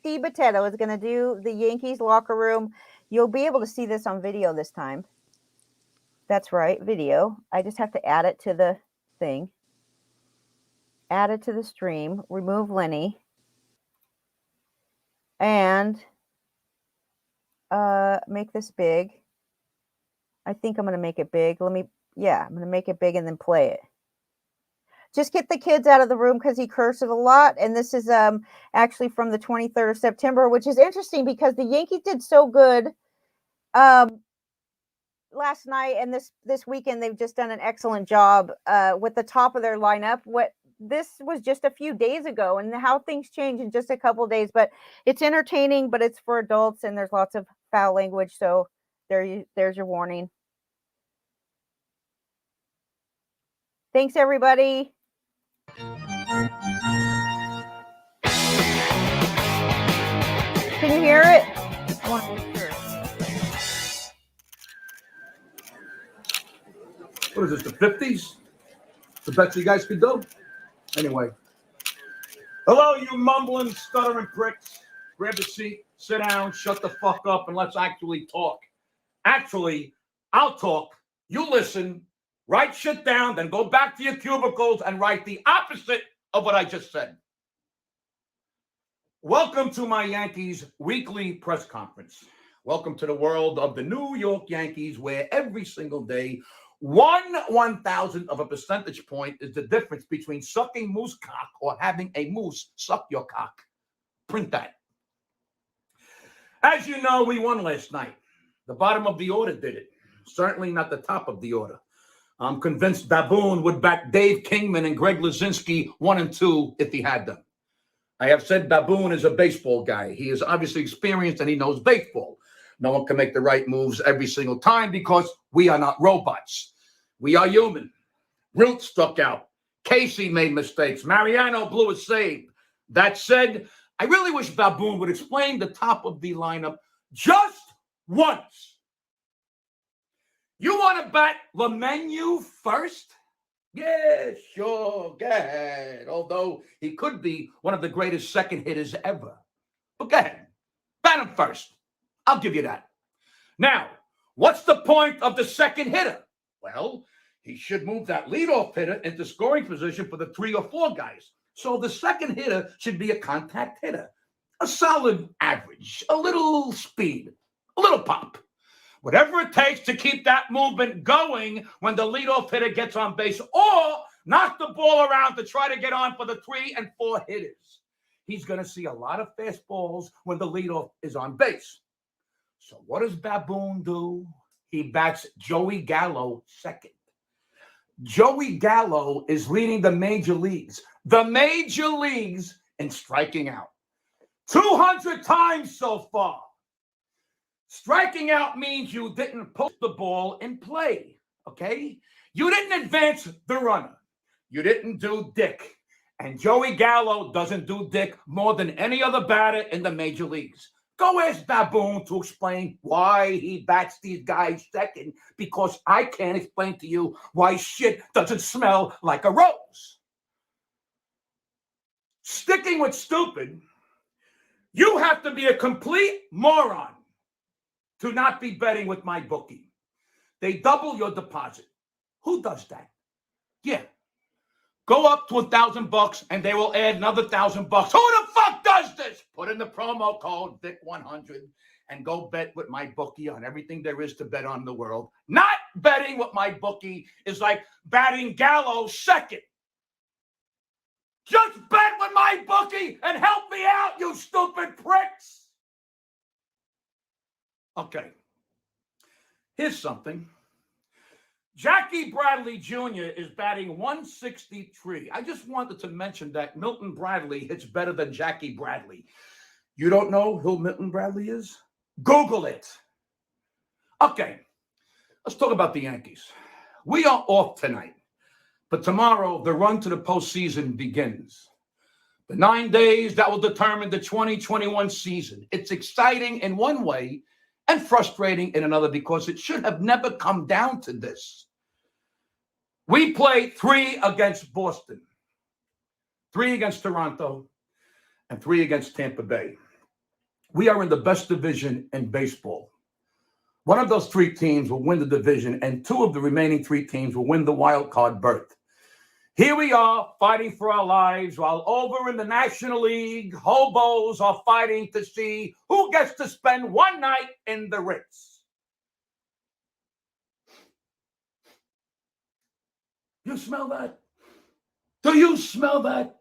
A: DiBitetto is going to do the Yankees locker room. You'll be able to see this on video this time. That's right, video. I just have to add it to the thing. Add it to the stream. Remove Lenny. And make this big. I think I'm going to make it big. I'm going to make it big and then play it. Just get the kids out of the room because he curses a lot. And this is actually from the 23rd of September, which is interesting because the Yankees did so good last night, and this weekend they've just done an excellent job with the top of their lineup. This was just a few days ago, and how things change in just a couple days. But it's entertaining, but it's for adults, and there's lots of foul language. So there's your warning. Thanks, everybody. Can you hear it? I want to make sure.
C: What is this, the 50s? The best you guys could do? Anyway. Hello, you mumbling, stuttering pricks. Grab a seat, sit down, shut the fuck up, and let's actually talk. Actually, I'll talk. You listen, write shit down, then go back to your cubicles and write the opposite of what I just said. Welcome to my Yankees weekly press conference. Welcome to the world of the New York Yankees, where every single day, 1/1000th of a percentage point is the difference between sucking moose cock or having a moose suck your cock. Print that. As you know, we won last night. The bottom of the order did it. Certainly not the top of the order. I'm convinced Baboon would back Dave Kingman and Greg Luzinski 1 and 2 if he had them. I have said Baboon is a baseball guy. He is obviously experienced and he knows baseball. No one can make the right moves every single time because we are not robots. We are human. Root stuck out. Casey made mistakes. Mariano blew a save. That said, I really wish Baboon would explain the top of the lineup just once. You want to bat LeMahieu first? Yeah, sure, go ahead. Although he could be one of the greatest second hitters ever. But go ahead. Bat him first. I'll give you that. Now, what's the point of the second hitter? Well, he should move that leadoff hitter into scoring position for the 3 or 4 guys. So the second hitter should be a contact hitter. A solid average, a little speed, a little pop. Whatever it takes to keep that movement going when the leadoff hitter gets on base, or knock the ball around to try to get on for the 3 and 4 hitters. He's going to see a lot of fastballs when the leadoff is on base. So what does Baboon do? He bats Joey Gallo second. Joey Gallo is leading the major leagues in striking out. 200 times so far. Striking out means you didn't put the ball in play, okay? You didn't advance the runner. You didn't do dick. And Joey Gallo doesn't do dick more than any other batter in the major leagues. Go ask Baboon to explain why he bats these guys second, because I can't explain to you why shit doesn't smell like a rose. Sticking with stupid, you have to be a complete moron to not be betting with my bookie. They double your deposit. Who does that? Yeah. Go up to $1,000 and they will add another $1,000. Who the fuck does this? Put in the promo code VIC100 and go bet with my bookie on everything there is to bet on in the world. Not betting with my bookie is like batting Gallo second. Just bet with my bookie and help me out, you stupid pricks. Okay. Here's something. Jackie Bradley Jr. is batting 163. I just wanted to mention that Milton Bradley hits better than Jackie Bradley. You don't know who Milton Bradley is? Google it. Okay, let's talk about the Yankees. We are off tonight, but tomorrow the run to the postseason begins. The 9 days that will determine the 2021 season. It's exciting in one way and frustrating in another, because it should have never come down to this. We played 3 against Boston, 3 against Toronto, and 3 against Tampa Bay. We are in the best division in baseball. One of those 3 teams will win the division, and 2 of the remaining 3 teams will win the wild card berth. Here we are fighting for our lives, while over in the National League, hobos are fighting to see who gets to spend one night in the Ritz. You smell that? Do you smell that?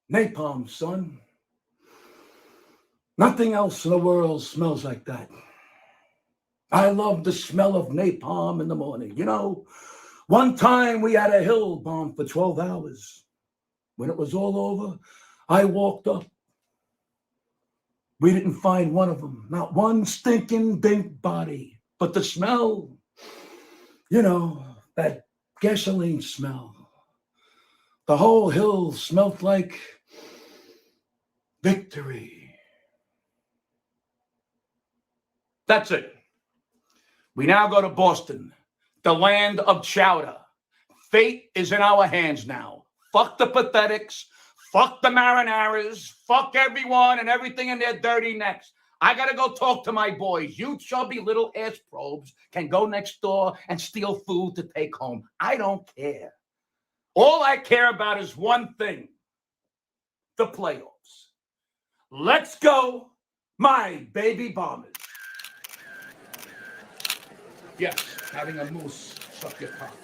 C: Napalm, son. Nothing else in the world smells like that. I love the smell of napalm in the morning. You know, one time we had a hill bomb for 12 hours. When it was all over, I walked up. We didn't find one of them, not one stinking dink body. But the smell, you know, that gasoline smell. The whole hill smelled like victory. That's it. We now go to Boston, the land of chowder. Fate is in our hands now. Fuck the pathetics. Fuck the marinaras. Fuck everyone and everything in their dirty necks. I got to go talk to my boys. You chubby little ass probes can go next door and steal food to take home. I don't care. All I care about is one thing. The playoffs. Let's go, my baby Bombers. Yes, having a moose suck your cock.